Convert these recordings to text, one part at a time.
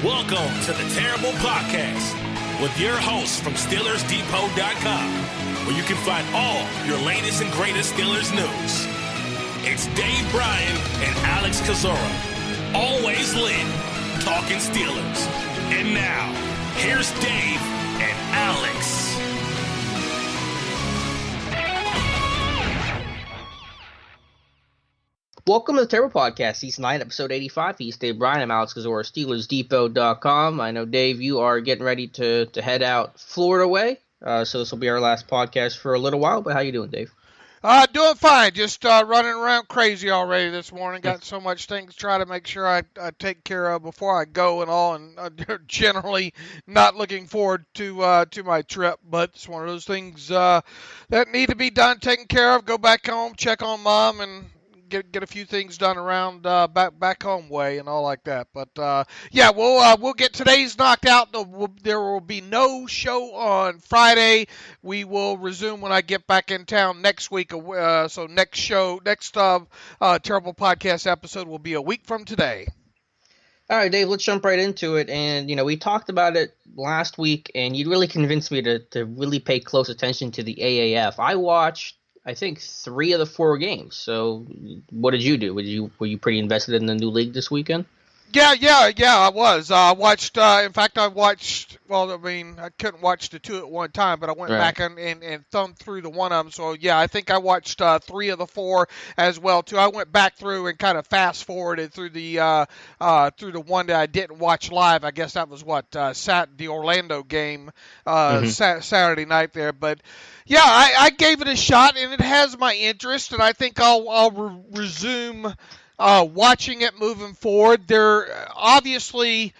Welcome to the Terrible Podcast with your hosts from SteelersDepot.com, where you can find all your latest and greatest Steelers news. It's Dave Bryan and Alex Kozora, always lit, talking Steelers. And now, here's Dave and Alex. Welcome to the Terrible Podcast, Season 9, Episode 85. He's Dave Bryan. I'm Alex Kozora, SteelersDepot.com. I know, Dave, you are getting ready to head out Florida way, so this will be our last podcast for a little while, but how you doing, Dave? Doing fine. Just running around crazy already this morning. Got so much things to try to make sure I take care of before I go and all, and generally not looking forward to my trip, but it's one of those things that need to be done, taken care of, go back home, check on Mom, and get a few things done around back home way and all like that. But yeah, we'll get today's knocked out. There will be no show on Friday. We will resume when I get back in town next week. So next Terrible Podcast episode will be a week from today. All right, Dave, let's jump right into it. And, we talked about it last week, and you really convinced me to really pay close attention to the AAF. I watched, I think, 3 of the 4 games. So what did you do? Were you pretty invested in the new league this weekend? Yeah, I was. I watched, well, I couldn't watch the 2 at one time, but I went back and thumbed through the one of them. So, yeah, I think I watched 3 of the 4 as well, too. I went back through and kind of fast-forwarded through the one that I didn't watch live. I guess that was the Orlando game Saturday night there. But, yeah, I gave it a shot, and it has my interest, and I think I'll resume watching it moving forward. There obviously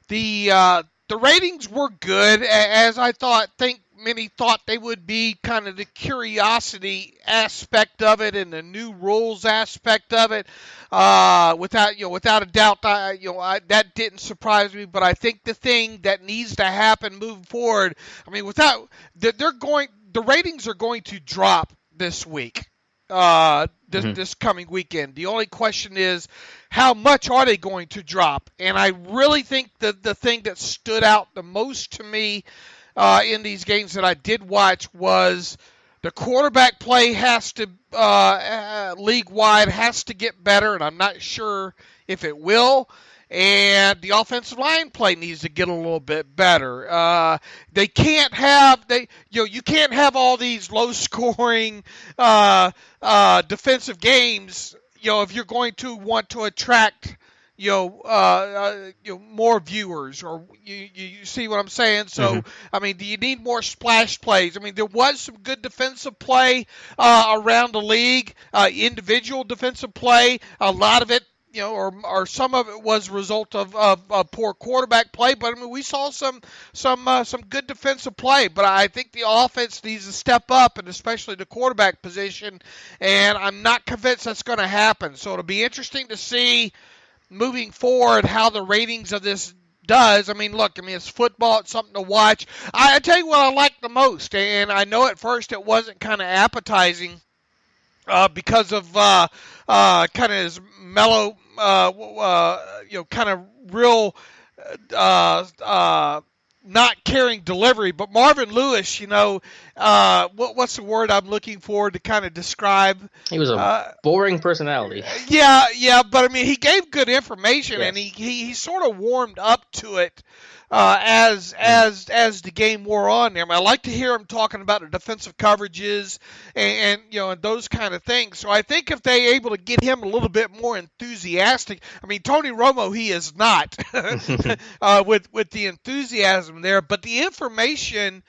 the ratings were good, as I think many thought they would be. Kind of the curiosity aspect of it and the new rules aspect of it. Without a doubt, that didn't surprise me. But I think the thing that needs to happen moving forward, the ratings are going to drop this week. This coming weekend. The only question is, how much are they going to drop? And I really think that the thing that stood out the most to me in these games that I did watch was the quarterback play has to, league-wide, has to get better, and I'm not sure if it will. And the offensive line play needs to get a little bit better. You can't have all these low-scoring defensive games. If you're going to want to attract more viewers, or you see what I'm saying? So, do you need more splash plays? There was some good defensive play around the league, individual defensive play. A lot of it, or some of it was a result of poor quarterback play, but we saw some good defensive play. But I think the offense needs to step up, and especially the quarterback position. And I'm not convinced that's going to happen. So it'll be interesting to see moving forward how the ratings of this does. It's football. It's something to watch. I tell you what I like the most, and I know at first it wasn't kind of appetizing because of kind of his mellow, kind of real not caring delivery. But Marvin Lewis, what's the word I'm looking for to kind of describe? He was a boring personality. Yeah, but he gave good information, Yes. and he sort of warmed up to it as the game wore on there. I like to hear him talking about the defensive coverages and those kind of things. So I think if they're able to get him a little bit more enthusiastic, Tony Romo, he is not with the enthusiasm there, but the information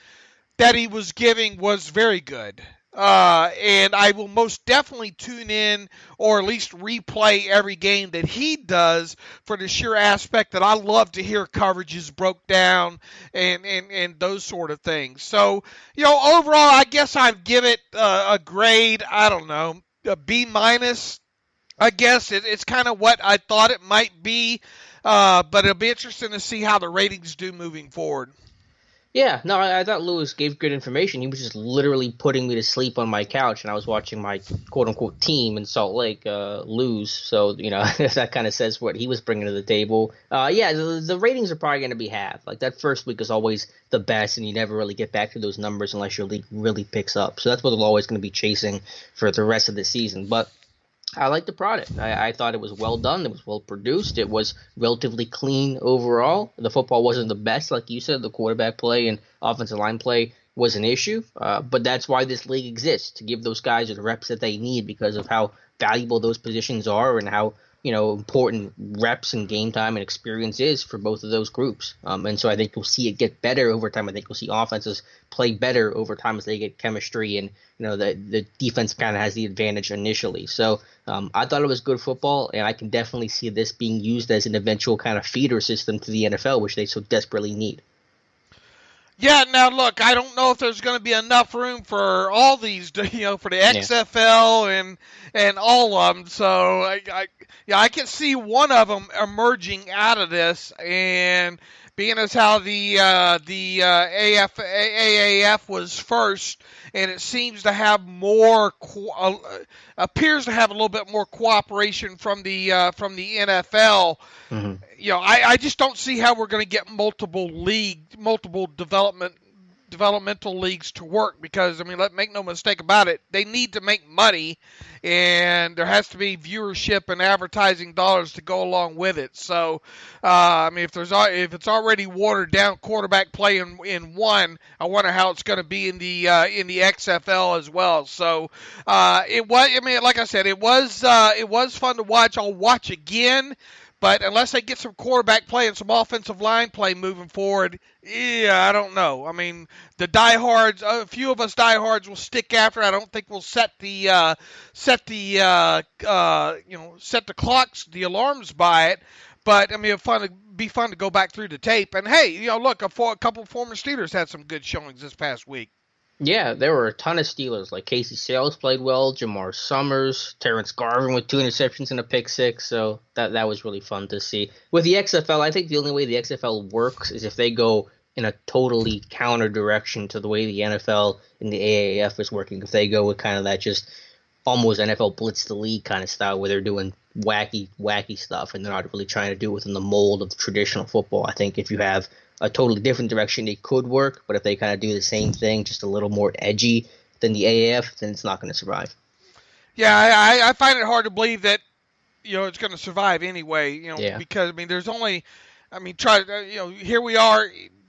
that he was giving was very good. And I will most definitely tune in, or at least replay every game that he does, for the sheer aspect that I love to hear coverages broke down and those sort of things. So, overall, I guess I'd give it a grade, I don't know, a B-. I guess it's kind of what I thought it might be, but it'll be interesting to see how the ratings do moving forward. Yeah, no, I thought Lewis gave good information. He was just literally putting me to sleep on my couch, and I was watching my quote unquote team in Salt Lake lose. So that kind of says what he was bringing to the table. Yeah, the ratings are probably going to be half. Like that first week is always the best, and you never really get back to those numbers unless your league really picks up. So that's what they're always going to be chasing for the rest of the season. But I like the product. I thought it was well done. It was well produced. It was relatively clean overall. The football wasn't the best, like you said. The quarterback play and offensive line play was an issue. But that's why this league exists, to give those guys the reps that they need because of how valuable those positions are and how important reps and game time and experience is for both of those groups. And so I think you'll see it get better over time. I think you'll see offenses play better over time as they get chemistry, and the defense kind of has the advantage initially. So I thought it was good football, and I can definitely see this being used as an eventual kind of feeder system to the NFL, which they so desperately need. Yeah, now look, I don't know if there's going to be enough room for all these, for the XFL and all of them. So I can see one of them emerging out of this, and being as how the AAF was first, and it seems to have appears to have a little bit more cooperation from the NFL. Mm-hmm. I just don't see how we're going to get multiple developmental leagues to work, because make no mistake about it, they need to make money, and there has to be viewership and advertising dollars to go along with it. So if it's already watered down quarterback play in one, I wonder how it's going to be in the XFL as well. So it was, like I said, it was fun to watch. I'll watch again. But unless they get some quarterback play and some offensive line play moving forward, I don't know. The diehards, a few of us diehards will stick after. I don't think we'll set the clocks, the alarms by it. But it'd be fun to go back through the tape. And hey, look, a couple former Steelers had some good showings this past week. Yeah, there were a ton of Steelers. Like Casey Sales played well, Jamar Summers, Terrence Garvin with 2 interceptions and a pick six. So that was really fun to see. With the XFL, I think the only way the XFL works is if they go in a totally counter direction to the way the NFL and the AAF is working. If they go with kind of that just almost NFL blitz the league kind of style where they're doing wacky stuff and they're not really trying to do it within the mold of traditional football. I think if you have a totally different direction, it could work, but if they kind of do the same thing, just a little more edgy than the AAF, then it's not going to survive. Yeah, I find it hard to believe that it's going to survive anyway. Because there's only, here we are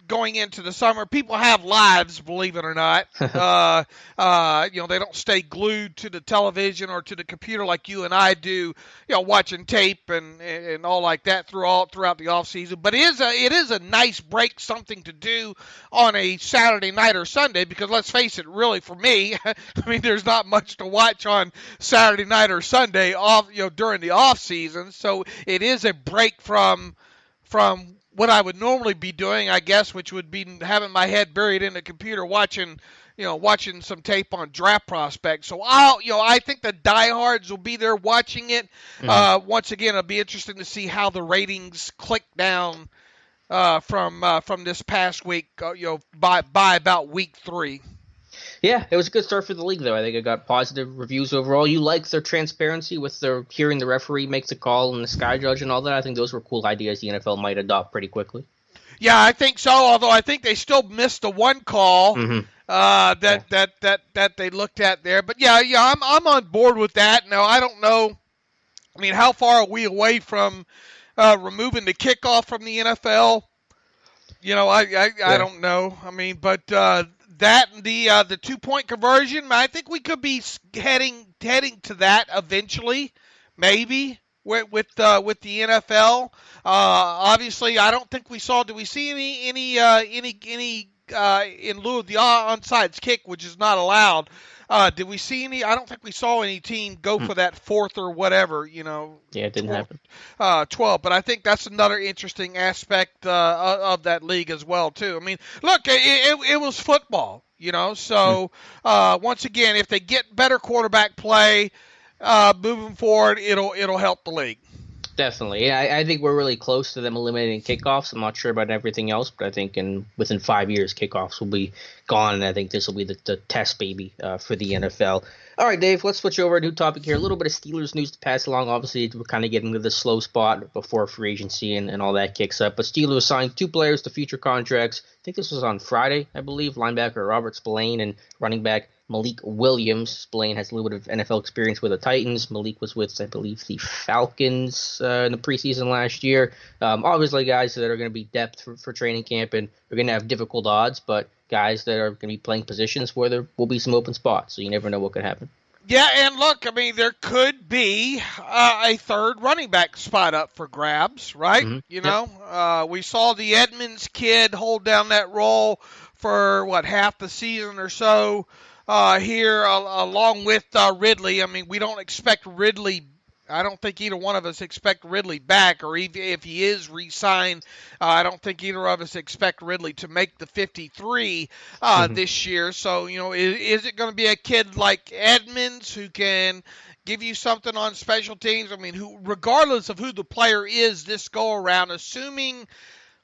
going into the summer. People have lives, believe it or not. They don't stay glued to the television or to the computer like you and I do, watching tape and all like that throughout the off season. But it is a nice break, something to do on a Saturday night or Sunday, because let's face it, really for me, there's not much to watch on Saturday night or Sunday off, during the off season. So it is a break from what I would normally be doing, I guess, which would be having my head buried in the computer watching some tape on draft prospects. So I think the diehards will be there watching it. Mm-hmm. Once again, it'll be interesting to see how the ratings click down from this past week, by about week 3. Yeah, it was a good start for the league, though. I think it got positive reviews overall. You like their transparency with their hearing the referee make the call and the sky judge and all that. I think those were cool ideas the NFL might adopt pretty quickly. Yeah, I think so. Although I think they still missed the one call that they looked at there. But yeah, I'm on board with that. Now I don't know. How far are we away from removing the kickoff from the NFL? I don't know. But. That and the 2-point conversion, I think we could be heading to that eventually, maybe with the NFL. Obviously, I don't think we saw. Did we see any in lieu of the onside kick, which is not allowed? Did we see any? I don't think we saw any team go for that fourth or whatever. Yeah, it didn't happen. 12, but I think that's another interesting aspect of that league as well too. Look, it was football. So once again, if they get better quarterback play moving forward, it'll help the league. Definitely. Yeah, I think we're really close to them eliminating kickoffs. I'm not sure about everything else, but I think within 5 years, kickoffs will be gone, and I think this will be the test baby for the NFL. All right, Dave, let's switch over to a new topic here. A little bit of Steelers news to pass along. Obviously, we're kind of getting to the slow spot before free agency and all that kicks up. But Steelers signed 2 players to future contracts. I think this was on Friday, I believe. Linebacker Robert Spillane and running back Malik Williams. Spillane has a little bit of NFL experience with the Titans. Malik was with, I believe, the Falcons in the preseason last year. Obviously, guys that are going to be depth for training camp and are going to have difficult odds, but guys that are going to be playing positions where there will be some open spots, so you never know what could happen. Yeah, and look, I mean, there could be a third running back spot up for grabs, right? Mm-hmm. You know, we saw the Edmonds kid hold down that role for, half the season or so here, along with Ridley. I mean, we don't expect Ridley. I don't think either one of us expect Ridley back, or if he is re-signed, I don't think either of us expect Ridley to make the 53 this year. So, you know, is it going to be a kid like Edmonds who can give you something on special teams? I mean, who, regardless of who the player is this go-around, assuming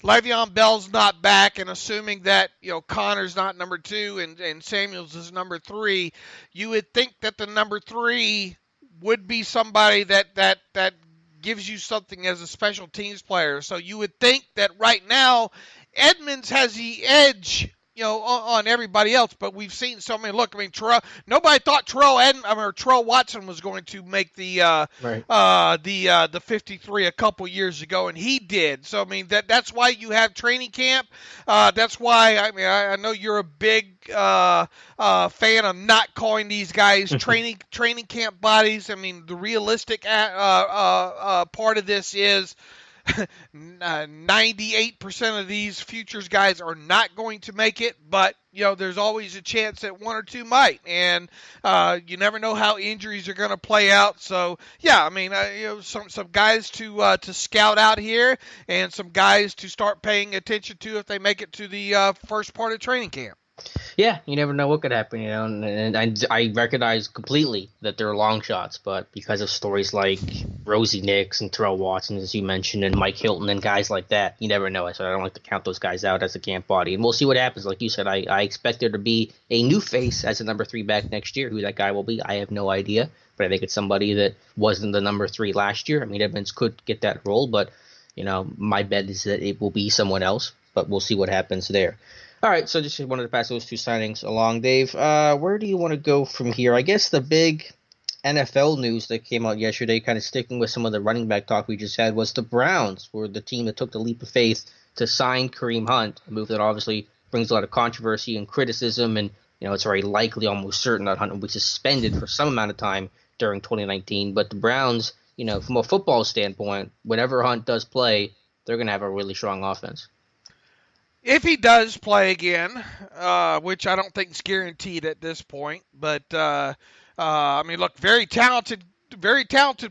Le'Veon Bell's not back and assuming that, you know, Connor's not number 2 and Samuels is number 3, you would think that the number 3 would be somebody that gives you something as a special teams player. So you would think that right now Edmonds has the edge, you know, on everybody else. But we've seen so many. Look, I mean, nobody thought Terrell Watson was going to make the 53 a couple years ago, and he did. So I mean, that's why you have training camp. That's why I know you're a big fan of not calling these guys training camp bodies. I mean, the realistic part of this is 98% of these futures guys are not going to make it, but you know, there's always a chance that 1 or 2 might, and you never know how injuries are going to play out. So yeah, I mean, you know, some guys to scout out here, and some guys to start paying attention to if they make it to the first part of training camp. Yeah, you never know what could happen, you know, and I recognize completely that they're long shots, but because of stories like Rosie Nix and Terrell Watson, as you mentioned, and Mike Hilton and guys like that, you never know. So I don't like to count those guys out as a camp body, and we'll see what happens. Like you said, I expect there to be a new face as a number 3 back next year. Who that guy will be, I have no idea, but I think it's somebody that wasn't the number 3 last year. I mean, Edmonds could get that role, but, you know, my bet is that it will be someone else, but we'll see what happens there. All right, so just wanted to pass those 2 signings along, Dave. Where do you want to go from here? I guess the big NFL news that came out yesterday, kind of sticking with some of the running back talk we just had, was the Browns were the team that took the leap of faith to sign Kareem Hunt, a move that obviously brings a lot of controversy and criticism, and you know, it's very likely, almost certain, that Hunt will be suspended for some amount of time during 2019. But the Browns, you know, from a football standpoint, whenever Hunt does play, they're going to have a really strong offense. If he does play again, which I don't think is guaranteed at this point, but I mean, look, very talented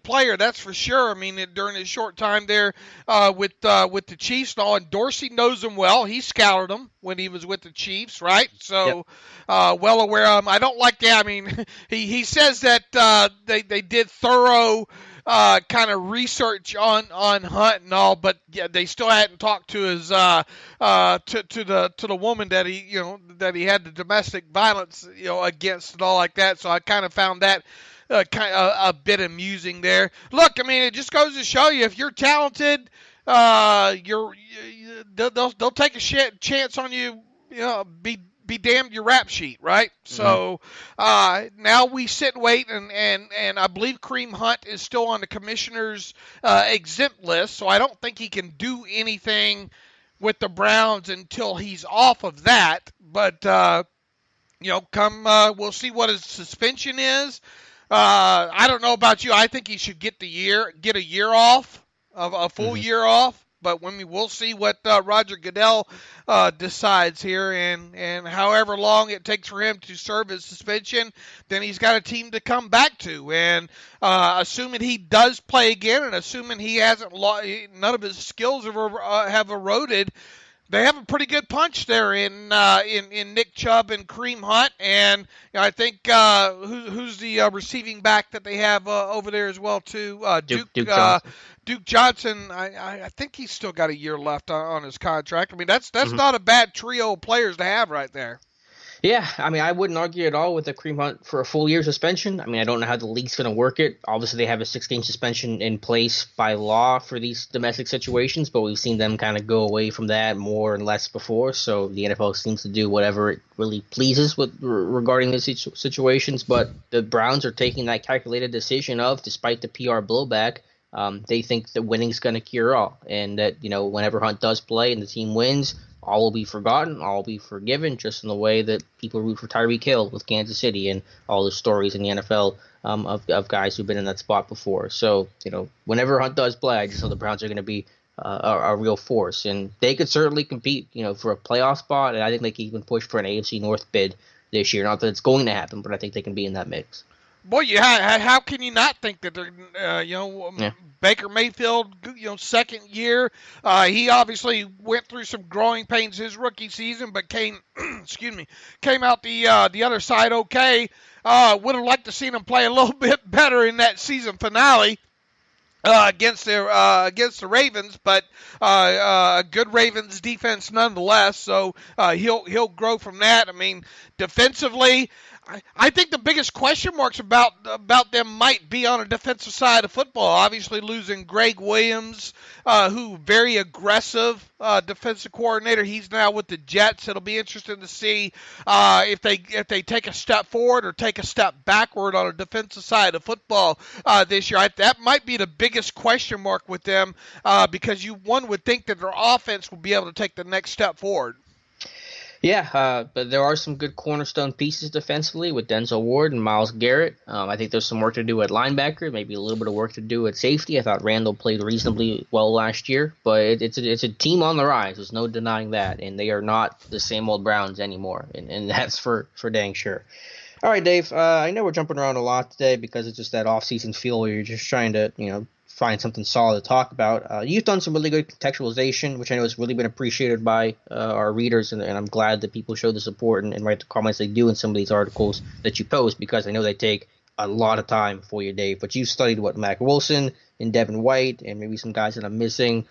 player, that's for sure. I mean, during his short time there with the Chiefs and all, and Dorsey knows him well. He scouted him when he was with the Chiefs, right? So, yep. Well aware of him. I don't like that. I mean, he says that they did thorough kind of research on Hunt and all, but yeah, they still hadn't talked to his to the woman that he had the domestic violence against and all like that. So I kind of found that kind of a bit amusing there. Look, I mean, it just goes to show you, if you're talented, they'll take a chance on you. Be damned your rap sheet, right? Mm-hmm. So now we sit and wait, and I believe Kareem Hunt is still on the commissioner's exempt list, so I don't think he can do anything with the Browns until he's off of that. But we'll see what his suspension is. I don't know about you. I think he should get a year off, a full year off. But we'll see what Roger Goodell decides here, and however long it takes for him to serve his suspension, then he's got a team to come back to. And assuming he does play again, and assuming he hasn't none of his skills have eroded, They have a pretty good punch there in Nick Chubb and Kareem Hunt, and I think who's the receiving back that they have over there as well too? Duke Johnson. Duke Johnson. I think he's still got a year left on his contract. I mean, that's Mm-hmm. not a bad trio of players to have right there. Yeah, I mean, I wouldn't argue at all with a Kareem Hunt for a full year suspension. I mean, I don't know how the league's going to work it. Obviously, they have a 6-game suspension in place by law for these domestic situations, but we've seen them kind of go away from that more and less before. So the NFL seems to do whatever it really pleases with regarding these situations. But the Browns are taking that calculated decision of, despite the PR blowback, they think that winning's going to cure all, and that whenever Hunt does play and the team wins, all will be forgotten, all will be forgiven, just in the way that people root for Tyreek Hill with Kansas City and all the stories in the NFL of guys who've been in that spot before. So, whenever Hunt does play, I just know the Browns are going to be a real force, and they could certainly compete, for a playoff spot, and I think they can even push for an AFC North bid this year. Not that it's going to happen, but I think they can be in that mix. Boy, how can you not think that they're, Baker Mayfield, second year. He obviously went through some growing pains his rookie season, but came out the other side okay. Would have liked to seen him play a little bit better in that season finale against the Ravens, but a good Ravens defense nonetheless. So he'll grow from that. I mean, defensively, I think the biggest question marks about them might be on a defensive side of football. Obviously, losing Greg Williams, who very aggressive defensive coordinator. He's now with the Jets. It'll be interesting to see if they take a step forward or take a step backward on a defensive side of football this year. That might be the biggest question mark with them because one would think that their offense will be able to take the next step forward. Yeah, but there are some good cornerstone pieces defensively with Denzel Ward and Myles Garrett. I think there's some work to do at linebacker, maybe a little bit of work to do at safety. I thought Randall played reasonably well last year, but it's a team on the rise. There's no denying that, and they are not the same old Browns anymore, and that's for dang sure. All right, Dave, I know we're jumping around a lot today because it's just that off-season feel where you're just trying to, find something solid to talk about. You've done some really good contextualization, which I know has really been appreciated by our readers, and I'm glad that people show the support and write the comments they do in some of these articles that you post, because I know they take a lot of time for you, Dave. But you've studied Mack Wilson and Devin White and maybe some guys that I'm missing,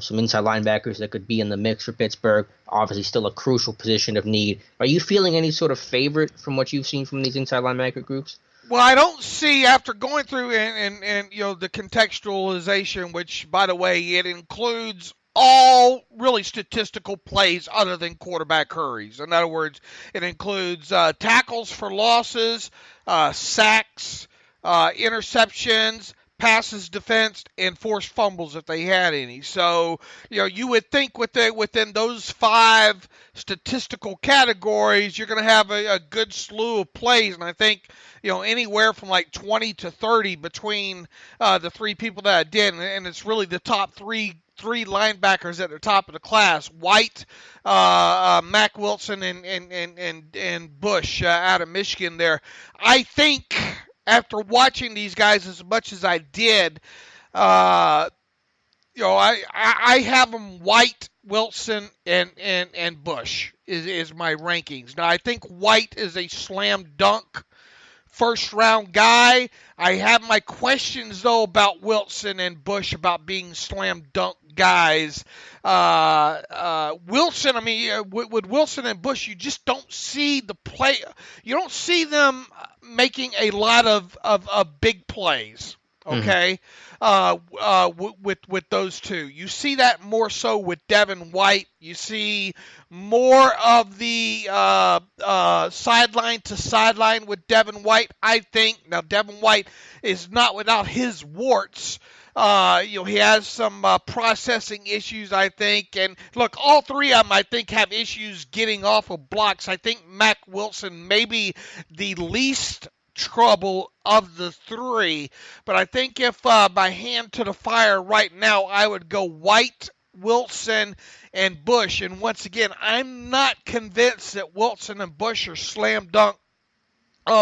some inside linebackers that could be in the mix for Pittsburgh, obviously still a crucial position of need. Are you feeling any sort of favorite from what you've seen from these inside linebacker groups? Well, I don't see, after going through and the contextualization, which, by the way, it includes all really statistical plays other than quarterback hurries. In other words, it includes tackles for losses, sacks, interceptions, passes defensed, and forced fumbles if they had any. So, you would think within those 5 statistical categories, you're going to have a good slew of plays. And I think, anywhere from like 20 to 30 between the 3 people that I did. And it's really the top three linebackers at the top of the class: White, Mack Wilson, and Bush out of Michigan there. I think, after watching these guys as much as I did, I have them White, Wilson, and Bush is my rankings. Now, I think White is a slam dunk first-round guy. I have my questions, though, about Wilson and Bush about being slam dunk guys. Wilson, with Wilson and Bush, you just don't see the play. You don't see them making a lot of big plays. Okay, with those two, you see that more so with Devin White. You see more of the sideline to sideline with Devin White. I think now Devin White is not without his warts. He has some processing issues, I think. And look, all 3 of them, I think, have issues getting off of blocks. I think Mack Wilson may be the least trouble of the 3. But I think if my hand to the fire right now, I would go White, Wilson, and Bush. And once again, I'm not convinced that Wilson and Bush are slam dunk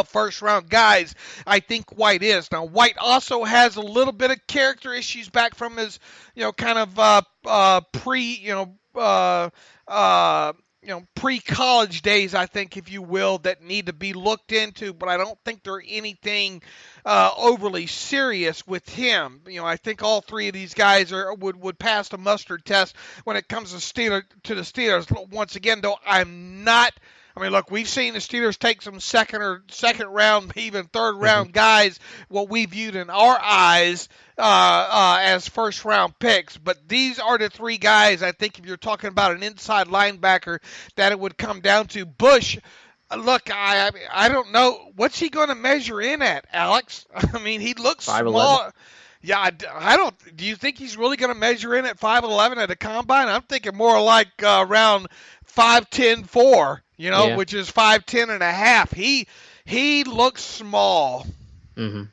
first-round guys. I think White is. Now, White also has a little bit of character issues back from his, pre-college days, I think, if you will, that need to be looked into, but I don't think they're anything overly serious with him. I think all three of these guys would pass the mustard test when it comes to the Steelers. Once again, though, I'm not. I mean, look, we've seen the Steelers take some second round, even third round guys, what we viewed in our eyes as first round picks. But these are the three guys, I think, if you're talking about an inside linebacker, that it would come down to. Bush, look, I don't know. What's he going to measure in at, Alex? I mean, he looks 5'11". small. Yeah, I don't. Do you think he's really going to measure in at 5'11" at a combine? I'm thinking more like around 5'10", 4. Which is 5'10" and a half. He looks small. Mm-hmm.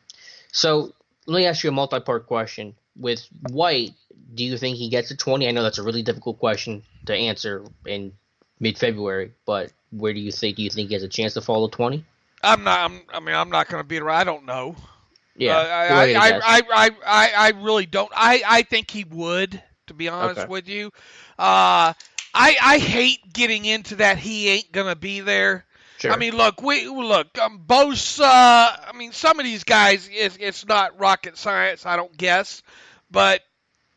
So let me ask you a multi-part question. With White, do you think he gets to 20? I know that's a really difficult question to answer in mid-February, but where do you think? Do you think he has a chance to fall to 20? I'm not going to beat her. I don't know. Yeah, I really don't. I think he would, to be honest with you. I hate getting into that he ain't gonna be there. Sure. I mean, Bose. Some of these guys, it's not rocket science, I don't guess, but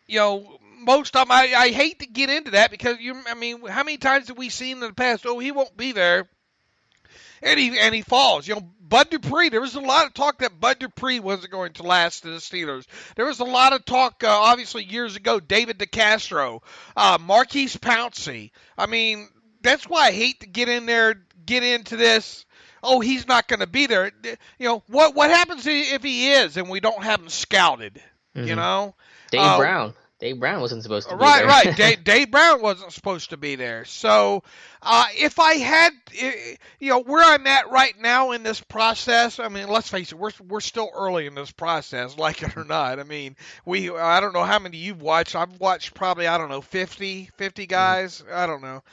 most of them, I hate to get into that because how many times have we seen in the past? Oh, he won't be there, and he falls. Bud Dupree. There was a lot of talk that Bud Dupree wasn't going to last to the Steelers. There was a lot of talk, obviously, years ago. David DeCastro, Marquise Pouncey. I mean, that's why I hate to get into this. Oh, he's not going to be there. What happens if he is and we don't have him scouted? Mm-hmm. Dave Brown. Dave Brown wasn't supposed to be there. Right. Dave Brown wasn't supposed to be there. So if I had, where I'm at right now in this process, I mean, let's face it, we're still early in this process, like it or not. I mean, I don't know how many you've watched. I've watched probably, 50 guys. Mm-hmm. I don't know.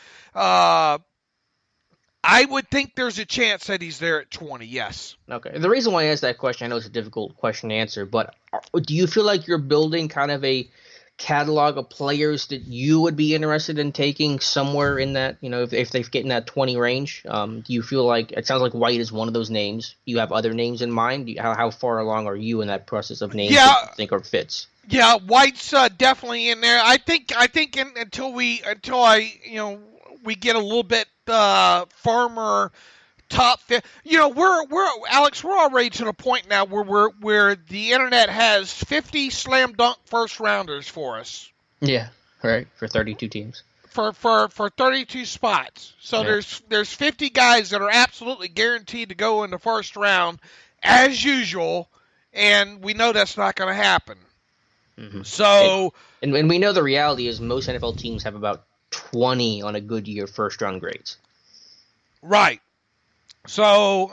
I would think there's a chance that he's there at 20, yes. Okay. The reason why I asked that question, I know it's a difficult question to answer, but do you feel like you're building kind of a catalog of players that you would be interested in taking somewhere in that, if they get in that 20 range? Do you feel like, it sounds like White is one of those names. Do you have other names in mind? How far along are you in that process of names that you think are fits? Yeah, White's definitely in there. I think until we get a little bit firmer top fit. Alex, we're already to the point now where the internet has 50 slam dunk first rounders for us. Yeah, right, for 32 teams. For 32 spots. So yeah. There's 50 guys that are absolutely guaranteed to go in the first round as usual, and we know that's not going to happen. Mm-hmm. So and we know the reality is most NFL teams have about 20 on a good year first round grades. Right. So,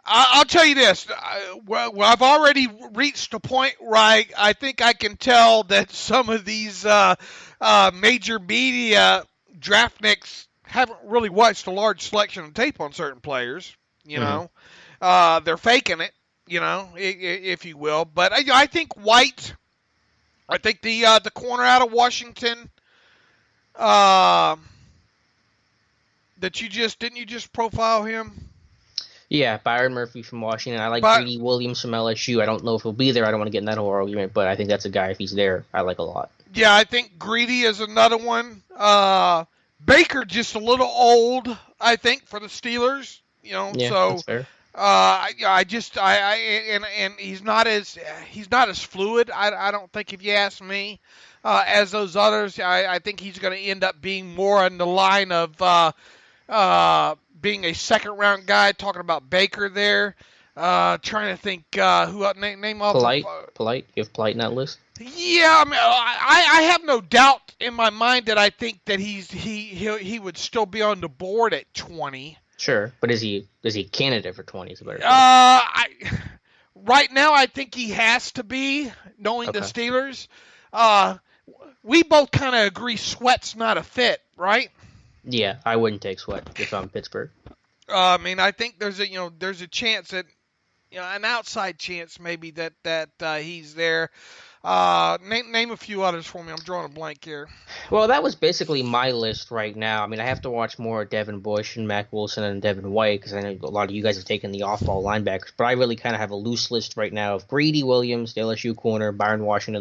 I'll tell you this. I've already reached a point where I think I can tell that some of these major media draftniks haven't really watched a large selection of tape on certain players. They're faking it, if you will. But I think White, I think the corner out of Washington, didn't you just profile him? Yeah, Byron Murphy from Washington. I like Greedy Williams from LSU. I don't know if he'll be there. I don't want to get in that whole argument, but I think that's a guy, if he's there, I like a lot. Yeah, I think Greedy is another one. Baker just a little old, I think, for the Steelers. Yeah, so that's fair. And he's not as fluid. I don't think, if you ask me, as those others. I think he's going to end up being more in the line of being a second round guy. Talking about Baker there. Trying to think who name off. Polite. You have Polite in that list. Yeah, I have no doubt in my mind that I think that he would still be on the board at 20. Sure, but is he a candidate for 20? Is a better right now I think he has to be, knowing the Steelers. We both kind of agree Sweat's not a fit, right? Yeah, I wouldn't take Sweat if I'm Pittsburgh. I think there's a chance that, an outside chance maybe that he's there. Name a few others for me. I'm drawing a blank here. Well, that was basically my list right now. I mean, I have to watch more Devin Bush and Mac Wilson and Devin White because I know a lot of you guys have taken the off-ball linebackers, but I really kind of have a loose list right now of Greedy Williams, the LSU corner, Byron Murphy,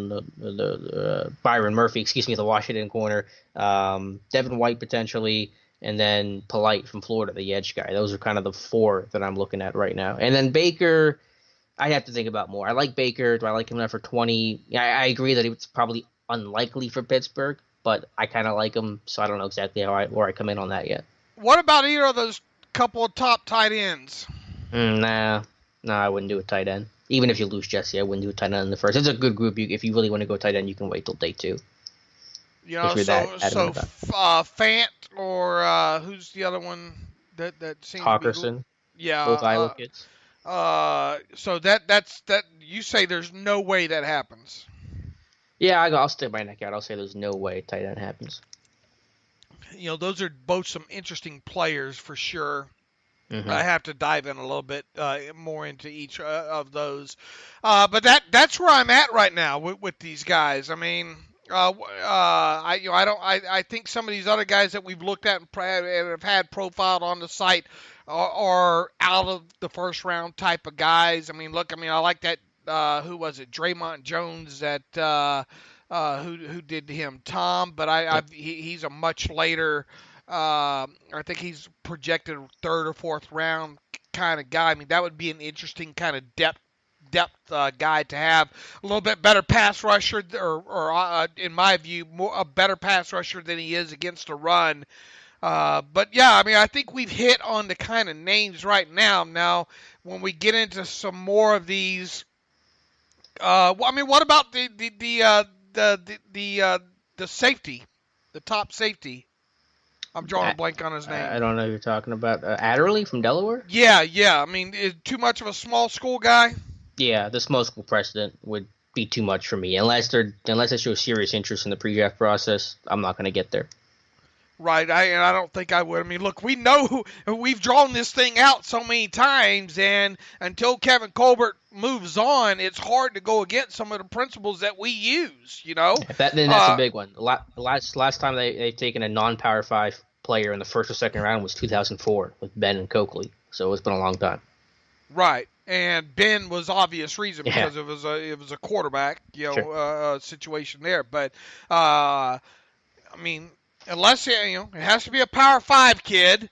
the Washington corner, Devin White potentially, and then Polite from Florida, the edge guy. Those are kind of the four that I'm looking at right now. And then Baker, I have to think about more. I like Baker. Do I like him enough for 20? Yeah, I agree that it's probably unlikely for Pittsburgh, but I kind of like him, so I don't know exactly where I come in on that yet. What about either of those couple of top tight ends? Nah, I wouldn't do a tight end. Even if you lose Jesse, I wouldn't do a tight end in the first. It's a good group. If you really want to go tight end, you can wait till day 2. You know, Fant or who's the other one that seems Hawkerson. to be... Yeah. Both Iowa kids. So that's you say there's no way that happens. Yeah, I'll stick my neck out. I'll say there's no way tight end happens. You know, those are both some interesting players for sure. Mm-hmm. I have to dive in a little bit more into each of those. But that's where I'm at right now with these guys. I mean, I think some of these other guys that we've looked at and have had profiled on the site are out of the first round type of guys. I mean, I like that. Who was it? Draymond Jones that who did him? Tom, but he's a much later. I think he's projected 3rd or 4th round kind of guy. I mean, that would be an interesting kind of depth guy to have. A little bit better pass rusher, or in my view, a better pass rusher than he is against the run. But yeah, I mean, I think we've hit on the kind of names right now. Now, when we get into some more of these, I mean, what about the safety, the top safety? I'm drawing a blank on his name. I don't know who you're talking about. Adderley from Delaware? Yeah. I mean, is too much of a small school guy? Yeah, the small school precedent would be too much for me. Unless they show serious interest in the pre-draft process, I'm not going to get there. Right, I don't think I would. I mean, look, we know we've drawn this thing out so many times, and until Kevin Colbert moves on, it's hard to go against some of the principles that we use, you know? That's a big one. Last time they've taken a non-Power 5 player in the first or second round was 2004 with Ben and Coakley, so it's been a long time. Right, and Ben was obvious reason because it was a quarterback, situation there. But I mean, unless it has to be a Power 5 kid.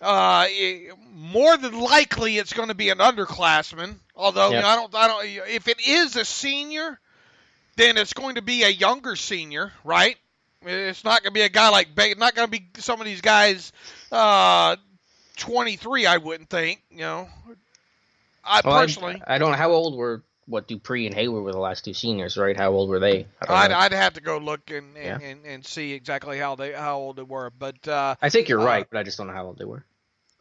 More than likely, it's going to be an underclassman. Although I don't. If it is a senior, then it's going to be a younger senior, right? It's not going to be a guy like Baker. Not going to be some of these guys, 23. I wouldn't think. Personally, I don't know how old were Dupree and Hayward were the last 2 seniors, right? How old were they? I'd have to go look and see exactly how old they were. But I think you're right, but I just don't know how old they were.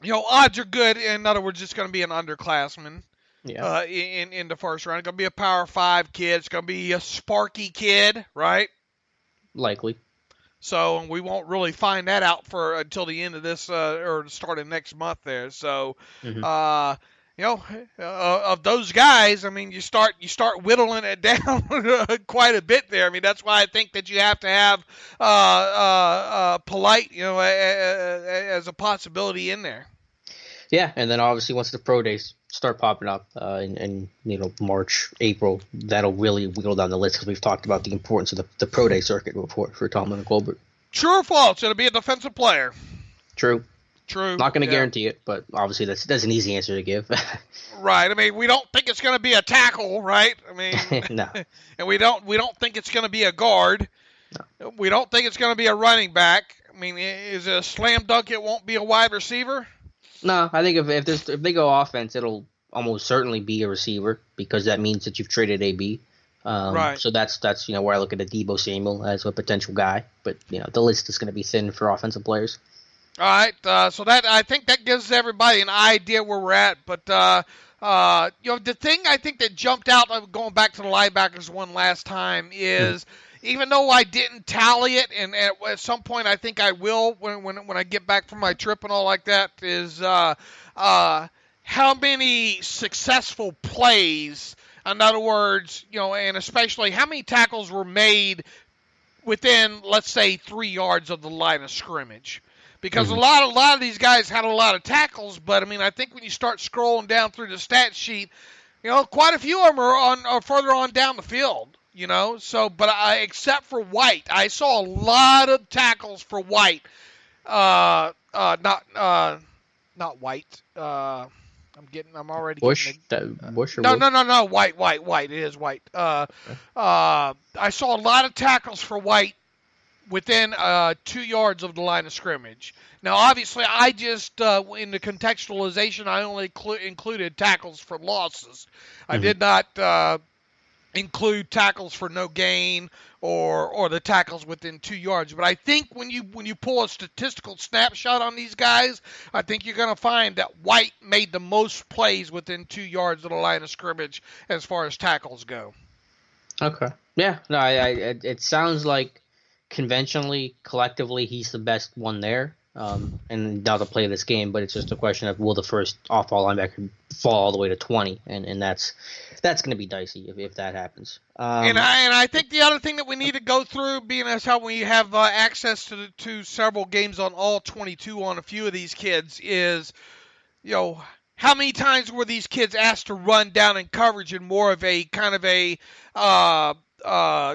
Odds are good. In other words, it's going to be an underclassman. Yeah. In the first round, it's going to be a Power 5 kid. It's going to be a sparky kid, right? Likely. So we won't really find that out until the end of this or the start of next month there. So. Mm-hmm. Of those guys, I mean, you start whittling it down quite a bit there. I mean, that's why I think that you have to have Polite, as a possibility in there. Yeah, and then obviously once the pro days start popping up in March, April, that'll really wheel down the list because we've talked about the importance of the pro day circuit for Tomlin and Colbert. True or false? It'll be a defensive player. True. Not going to guarantee it, but obviously that's an easy answer to give. Right. I mean, we don't think it's going to be a tackle, right? I mean, no. And we don't think it's going to be a guard. No. We don't think it's going to be a running back. I mean, is it a slam dunk? It won't be a wide receiver. No, I think if they go offense, it'll almost certainly be a receiver because that means that you've traded AB. Right. So that's where I look at a Deebo Samuel as a potential guy, but the list is going to be thin for offensive players. All right, so that I think that gives everybody an idea where we're at. But the thing I think that jumped out, going back to the linebackers one last time, is even though I didn't tally it, and at some point I think I will when I get back from my trip and all like that, is how many successful plays. In other words, and especially how many tackles were made within, let's say, 3 yards of the line of scrimmage. Because a lot of these guys had a lot of tackles, but I think when you start scrolling down through the stat sheet, quite a few of them are further on down the field. So, but except for White, I saw a lot of tackles for White. Not White. I'm already Bush. Getting Bush or no, Wood? no. White. It is White. I saw a lot of tackles for White within 2 yards of the line of scrimmage. Now, obviously, I just in the contextualization, I only included tackles for losses. I did not include tackles for no gain or the tackles within 2 yards. But I think when you pull a statistical snapshot on these guys, I think you're going to find that White made the most plays within 2 yards of the line of scrimmage as far as tackles go. Okay. Yeah. No. It sounds like conventionally, collectively, he's the best one there. And now to play this game, but it's just a question of will the first off-ball linebacker fall all the way to 20, and that's going to be dicey if that happens. And I think the other thing that we need to go through, being as how we have access to several games on all 22 on a few of these kids, is how many times were these kids asked to run down in coverage in more of a kind of a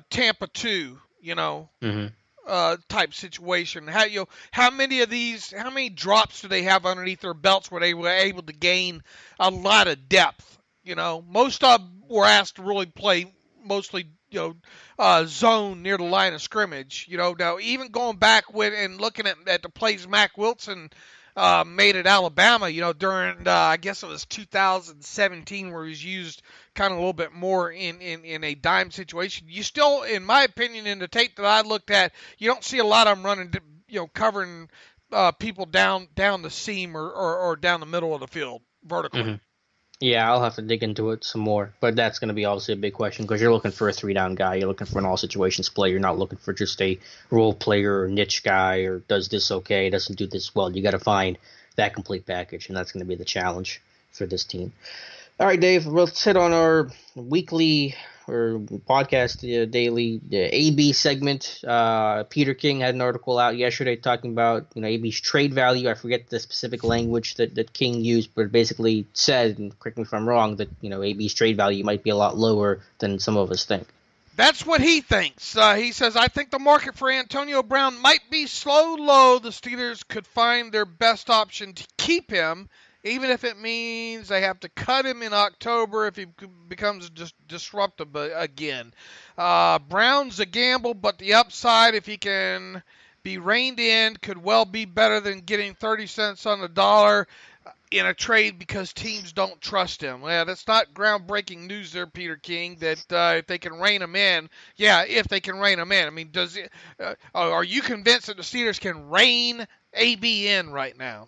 Tampa 2, type situation. How many drops do they have underneath their belts where they were able to gain a lot of depth? Most of them were asked to really play mostly, zone near the line of scrimmage. Now even going back and looking at the plays Mack Wilson made at Alabama, during I guess it was 2017, where he was used kind of a little bit more in a dime situation. You still, in my opinion, in the tape that I looked at, you don't see a lot of them running, covering people down the seam or down the middle of the field vertically. Yeah, I'll have to dig into it some more, but that's going to be obviously a big question because you're looking for a 3-down guy. You're looking for an all-situations player. You're not looking for just a role player or niche guy or does this okay, doesn't do this well. You got to find that complete package, and that's going to be the challenge for this team. All right, Dave, let's hit on our weekly or podcast daily AB segment. Peter King had an article out yesterday talking about AB's trade value. I forget the specific language that King used, but it basically said, and correct me if I'm wrong, that AB's trade value might be a lot lower than some of us think. That's what he thinks. He says, I think the market for Antonio Brown might be low. The Steelers could find their best option to keep him, even if it means they have to cut him in October if he becomes disruptive again. Brown's a gamble, but the upside, if he can be reined in, could well be better than getting 30 cents on the dollar in a trade because teams don't trust him. Well, that's not groundbreaking news there, Peter King, that if they can rein him in. Yeah, if they can rein him in. Are you convinced that the Steelers can rein AB in right now?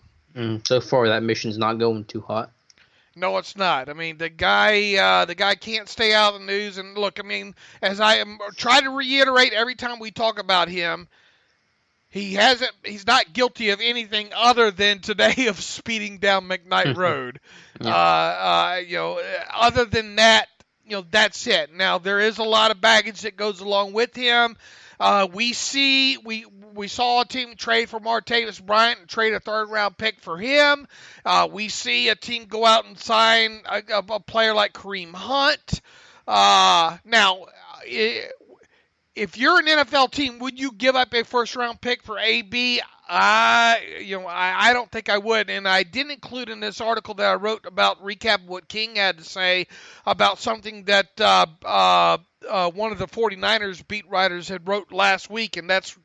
So far, that mission's not going too hot. No, it's not. The guy can't stay out of the news. And look, as I try to reiterate every time we talk about him, he's not guilty of anything other than today of speeding down McKnight Road. Other than that, that's it. Now, there is a lot of baggage that goes along with him. We saw a team trade for Martavis Bryant and trade a third-round pick for him. We see a team go out and sign a player like Kareem Hunt. Now, if you're an NFL team, would you give up a first-round pick for AB? I don't think I would, and I didn't include in this article that I wrote about recap what King had to say about something that one of the 49ers beat writers had wrote last week, and that's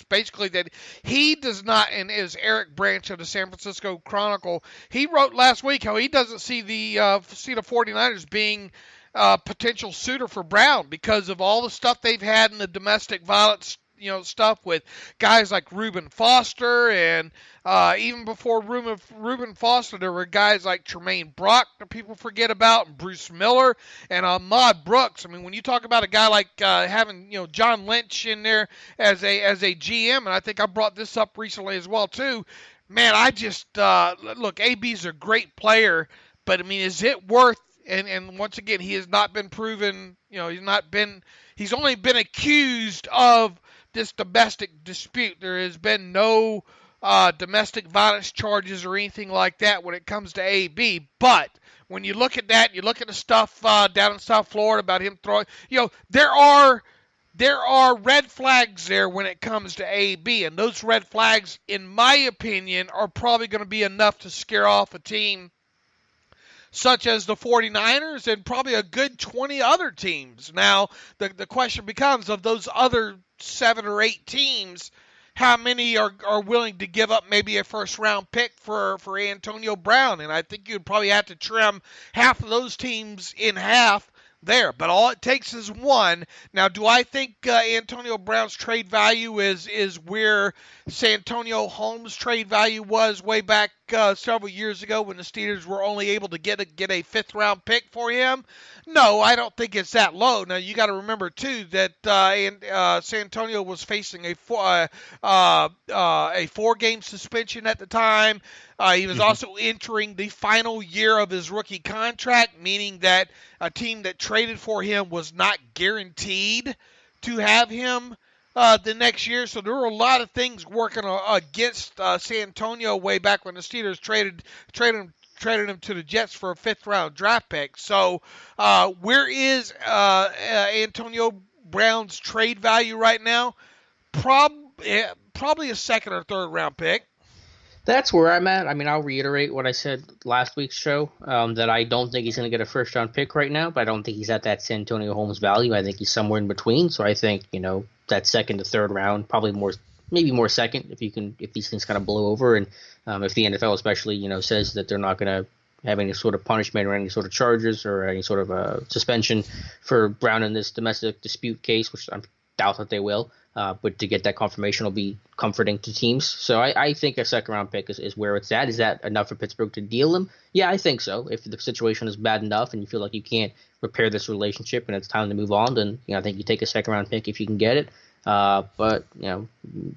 basically that he does not, and is Eric Branch of the San Francisco Chronicle, he wrote last week how he doesn't see the 49ers being potential suitor for Brown because of all the stuff they've had in the domestic violence stuff with guys like Reuben Foster, and even before Reuben Foster, there were guys like Tremaine Brock that people forget about, and Bruce Miller, and Ahmad Brooks. When you talk about a guy like having John Lynch in there as a GM, and I think I brought this up recently as well too. Man, I just look, AB's a great player, but is it worth And once again, he has not been proven, he's only been accused of this domestic dispute. There has been no domestic violence charges or anything like that when it comes to AB. But when you look at that, you look at the stuff down in South Florida about him throwing, there are red flags there when it comes to AB, and those red flags, in my opinion, are probably going to be enough to scare off a team such as the 49ers and probably a good 20 other teams. Now, the question becomes, of those other 7 or 8 teams, how many are willing to give up maybe a first-round pick for Antonio Brown? And I think you'd probably have to trim half of those teams in half there. But all it takes is one. Now, do I think Antonio Brown's trade value is where Santonio Holmes' trade value was way back several years ago when the Steelers were only able to get a fifth-round pick for him? No, I don't think it's that low. Now, you got to remember, too, that Santonio was facing a 4-game suspension at the time. He was also entering the final year of his rookie contract, meaning that a team that traded for him was not guaranteed to have him the next year. So there were a lot of things working against Santonio way back when the Steelers traded him to the Jets for a 5th-round draft pick. So where is Antonio Brown's trade value right now? Probably a 2nd or 3rd-round pick. That's where I'm at. I mean, I'll reiterate what I said last week's show, that I don't think he's going to get a first-round pick right now, but I don't think he's at that Santonio Holmes value. I think he's somewhere in between. So I think, that 2nd to 3rd round, probably maybe more 2nd if these things kind of blow over, and if the NFL especially, says that they're not going to have any sort of punishment or any sort of charges or any sort of suspension for Brown in this domestic dispute case, which I doubt that they will. But to get that confirmation will be comforting to teams. So I think a 2nd-round pick is where it's at. Is that enough for Pittsburgh to deal him? Yeah, I think so. If the situation is bad enough and you feel like you can't repair this relationship and it's time to move on, then I think you take a 2nd-round pick if you can get it. But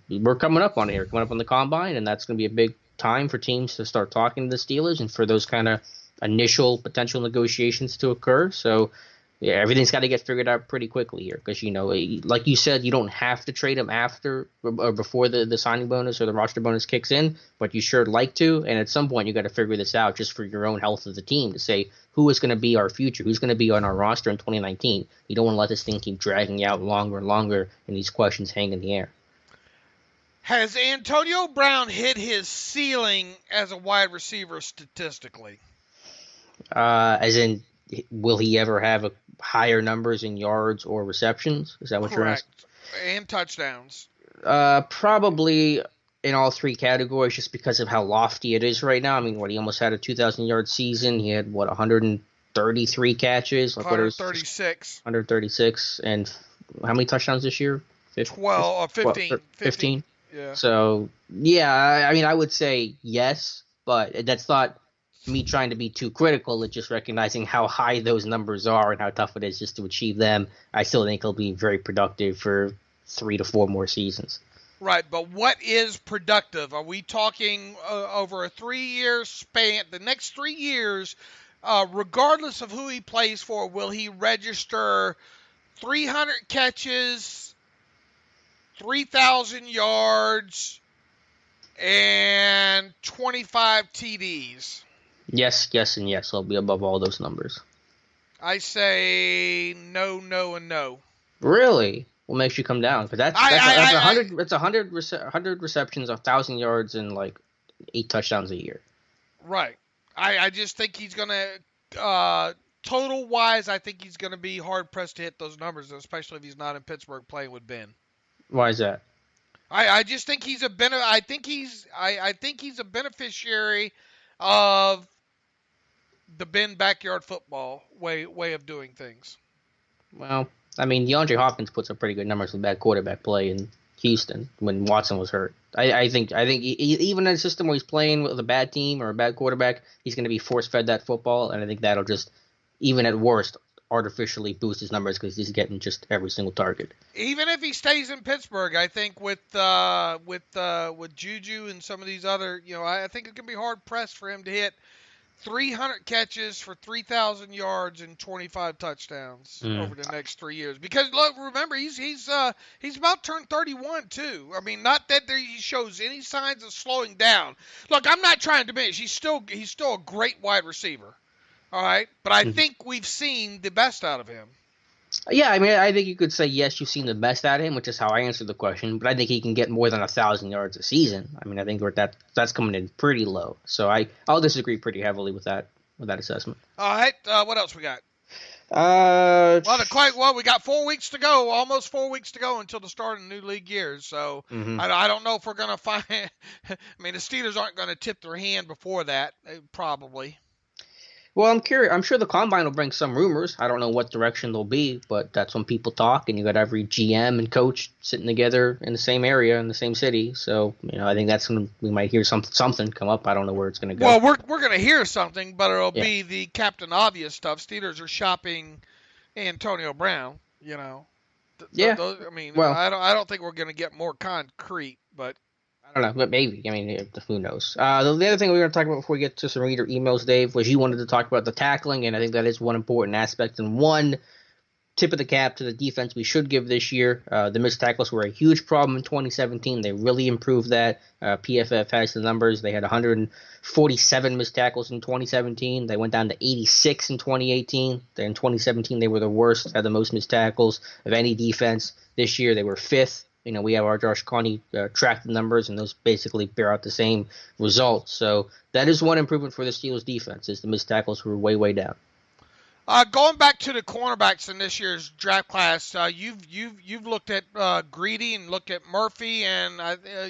we're coming up on it here, coming up on the combine, and that's going to be a big time for teams to start talking to the Steelers and for those kind of initial potential negotiations to occur. So yeah, everything's got to get figured out pretty quickly here because, like you said, you don't have to trade him after or before the signing bonus or the roster bonus kicks in, but you sure like to. And at some point, you got to figure this out just for your own health of the team to say who is going to be our future, who's going to be on our roster in 2019. You don't want to let this thing keep dragging out longer and longer and these questions hang in the air. Has Antonio Brown hit his ceiling as a wide receiver statistically? As in, will he ever have higher numbers in yards or receptions? Is that what you're asking? And touchdowns. Probably in all 3 categories just because of how lofty it is right now. I mean, he almost had a 2,000-yard season. He had, 133 catches? 136. 136. And how many touchdowns this year? 15. 15? Yeah. So, yeah, I mean, I would say yes, but that's not me trying to be too critical. It's just recognizing how high those numbers are and how tough it is just to achieve them. I still think he'll be very productive for 3 to 4 more seasons. Right, but what is productive? Are we talking over a 3-year span, the next 3 years, regardless of who he plays for, will he register 300 catches, 3,000 yards, and 25 TDs? Yes, and yes. He'll be above all those numbers. I say no, no, and no. Really? What makes you come down? Because that's 100. It's 100 receptions, 1,000 yards, and 8 touchdowns a year. Right. I just think he's gonna total wise. I think he's gonna be hard pressed to hit those numbers, especially if he's not in Pittsburgh playing with Ben. Why is that? I just think he's I think he's a beneficiary of the Ben backyard football way of doing things. Well, I mean, DeAndre Hopkins puts up pretty good numbers with bad quarterback play in Houston when Watson was hurt. I think even in a system where he's playing with a bad team or a bad quarterback, he's going to be force-fed that football, and I think that'll just, even at worst, artificially boost his numbers because he's getting just every single target. Even if he stays in Pittsburgh, I think with Juju and some of these other, I think it can be hard pressed for him to hit 300 catches for 3,000 yards and 25 touchdowns over the next 3 years. Because look, remember he's about turned 31 too. I mean, not that he shows any signs of slowing down. Look, I'm not trying to diminish. He's still a great wide receiver. All right, but I think we've seen the best out of him. Yeah, I mean, I think you could say yes, you've seen the best out of him, which is how I answered the question. But I think he can get more than 1,000 yards a season. I mean, I think that's coming in pretty low. So I'll disagree pretty heavily with that assessment. All right, what else we got? Well, we got 4 weeks to go, almost 4 weeks to go until the start of the new league year. So I don't know if we're gonna find. I mean, the Steelers aren't going to tip their hand before that, probably. Well, I'm curious. I'm sure the Combine will bring some rumors. I don't know what direction they'll be, but that's when people talk, and you got every GM and coach sitting together in the same area, in the same city. So, I think that's when we might hear something come up. I don't know where it's going to go. Well, we're going to hear something, but it'll be the Captain Obvious stuff. Steelers are shopping Antonio Brown, Yeah. I don't think we're going to get more concrete, but. I don't know, but maybe. I mean, who knows? The other thing we were going to talk about before we get to some reader emails, Dave, was you wanted to talk about the tackling, and I think that is one important aspect and one tip of the cap to the defense we should give this year. The missed tackles were a huge problem in 2017. They really improved that. PFF has the numbers. They had 147 missed tackles in 2017. They went down to 86 in 2018. In 2017, they were the worst, had the most missed tackles of any defense. This year, they were fifth. We have our Josh Connie track the numbers, and those basically bear out the same results. So that is one improvement for the Steelers defense, is the missed tackles were way, way down. Going back to the cornerbacks in this year's draft class, you've looked at Greedy and looked at Murphy, and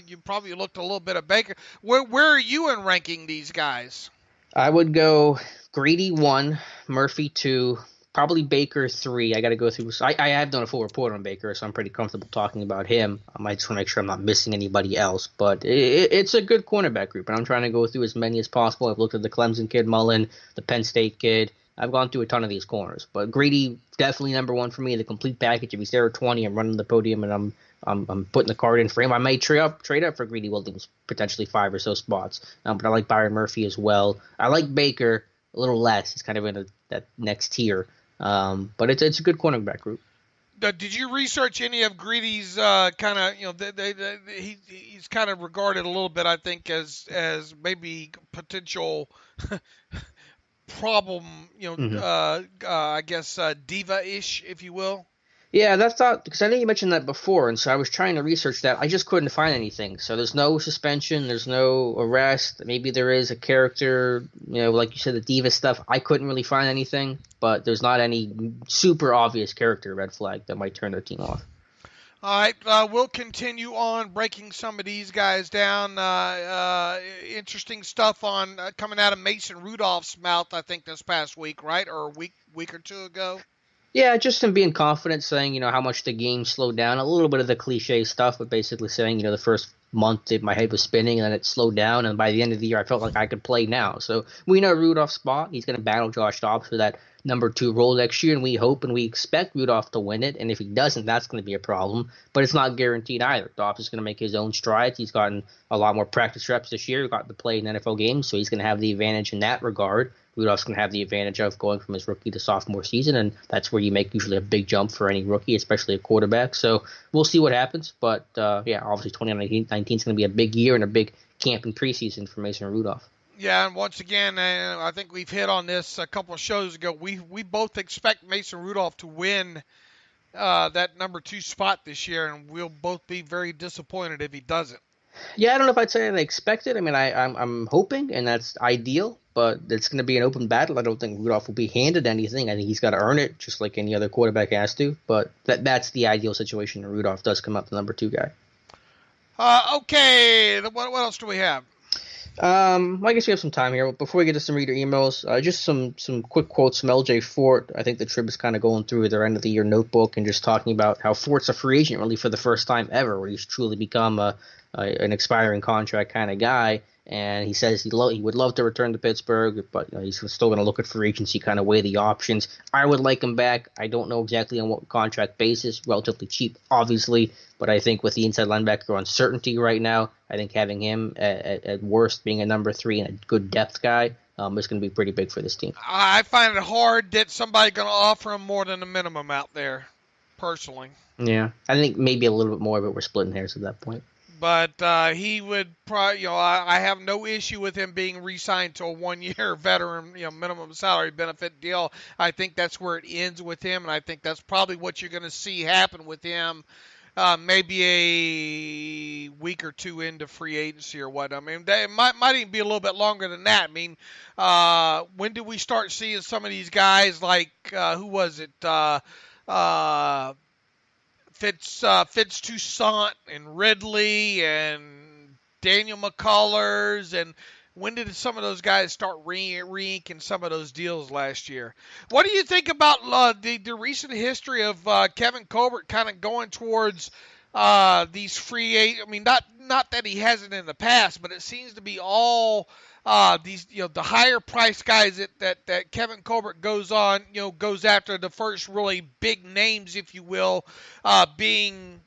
you probably looked a little bit at Baker. Where are you in ranking these guys? I would go Greedy 1, Murphy 2, probably Baker 3. I got to go through. I have done a full report on Baker, so I'm pretty comfortable talking about him. I just want to make sure I'm not missing anybody else. But it's a good cornerback group, and I'm trying to go through as many as possible. I've looked at the Clemson kid, Mullen, the Penn State kid. I've gone through a ton of these corners. But Greedy, definitely number 1 for me, the complete package. If he's there at 20, I'm running the podium, and I'm putting the card in for him. I may trade up for Greedy Williams, potentially 5 or so spots. But I like Byron Murphy as well. I like Baker a little less. He's kind of in that next tier. But it's a good cornerback group. Did you research any of Greedy's kind of, he's kind of regarded a little bit, I think, as maybe potential problem, I guess diva-ish, if you will? Yeah, that's not, because I know you mentioned that before, and so I was trying to research that. I just couldn't find anything. So there's no suspension, there's no arrest. Maybe there is a character, like you said, the diva stuff. I couldn't really find anything, but there's not any super obvious character red flag that might turn their team off. All right, we'll continue on breaking some of these guys down. Interesting stuff on coming out of Mason Rudolph's mouth, I think, this past week, right, or a week or two ago. Yeah, just him being confident, saying, how much the game slowed down. A little bit of the cliche stuff, but basically saying, the first month my head was spinning and then it slowed down, and by the end of the year I felt like I could play now. So we know Rudolph's spot. He's going to battle Josh Dobbs for that number 2 role next year, and we hope and we expect Rudolph to win it, and if he doesn't, that's going to be a problem. But it's not guaranteed either. Dobbs is going to make his own strides. He's gotten a lot more practice reps this year, got to play in NFL games, so he's going to have the advantage in that regard. Rudolph's going to have the advantage of going from his rookie to sophomore season, and that's where you make usually a big jump for any rookie, especially a quarterback. So we'll see what happens, but obviously 2019 is going to be a big year and a big camp and preseason for Mason Rudolph. Yeah, and once again, I think we've hit on this a couple of shows ago. We both expect Mason Rudolph to win that number 2 spot this year, and we'll both be very disappointed if he doesn't. Yeah, I don't know if I'd say I expect it. I mean, I'm hoping, and that's ideal, but it's going to be an open battle. I don't think Rudolph will be handed anything. I think he's got to earn it, just like any other quarterback has to. But that's the ideal situation, and Rudolph does come up the number 2 guy. Okay, what else do we have? I guess we have some time here. Before we get to some reader emails, just some quick quotes from LJ Fort. I think the Trib is kind of going through their end of the year notebook and just talking about how Fort's a free agent really for the first time ever, where he's truly become an expiring contract kind of guy. And he says he would love to return to Pittsburgh, but he's still going to look at free agency, kind of weigh the options. I would like him back. I don't know exactly on what contract basis, relatively cheap, obviously, but I think with the inside linebacker uncertainty right now, I think having him at worst being a number 3 and a good depth guy is going to be pretty big for this team. I find it hard that somebody's going to offer him more than the minimum out there, personally. Yeah, I think maybe a little bit more, but we're splitting hairs at that point. But he would probably, I have no issue with him being re-signed to a 1-year veteran, minimum salary benefit deal. I think that's where it ends with him, and I think that's probably what you're going to see happen with him. Maybe a week or two into free agency or what. I mean, it might even be a little bit longer than that. I mean, when do we start seeing some of these guys like, who was it? Fitz Toussaint and Ridley and Daniel McCullers, and when did some of those guys start re-inking some of those deals last year? What do you think about the recent history of Kevin Colbert kind of going towards these free agents? I mean, not that he hasn't in the past, but it seems to be all these, the higher priced guys that Kevin Colbert goes after, the first really big names, if you will, being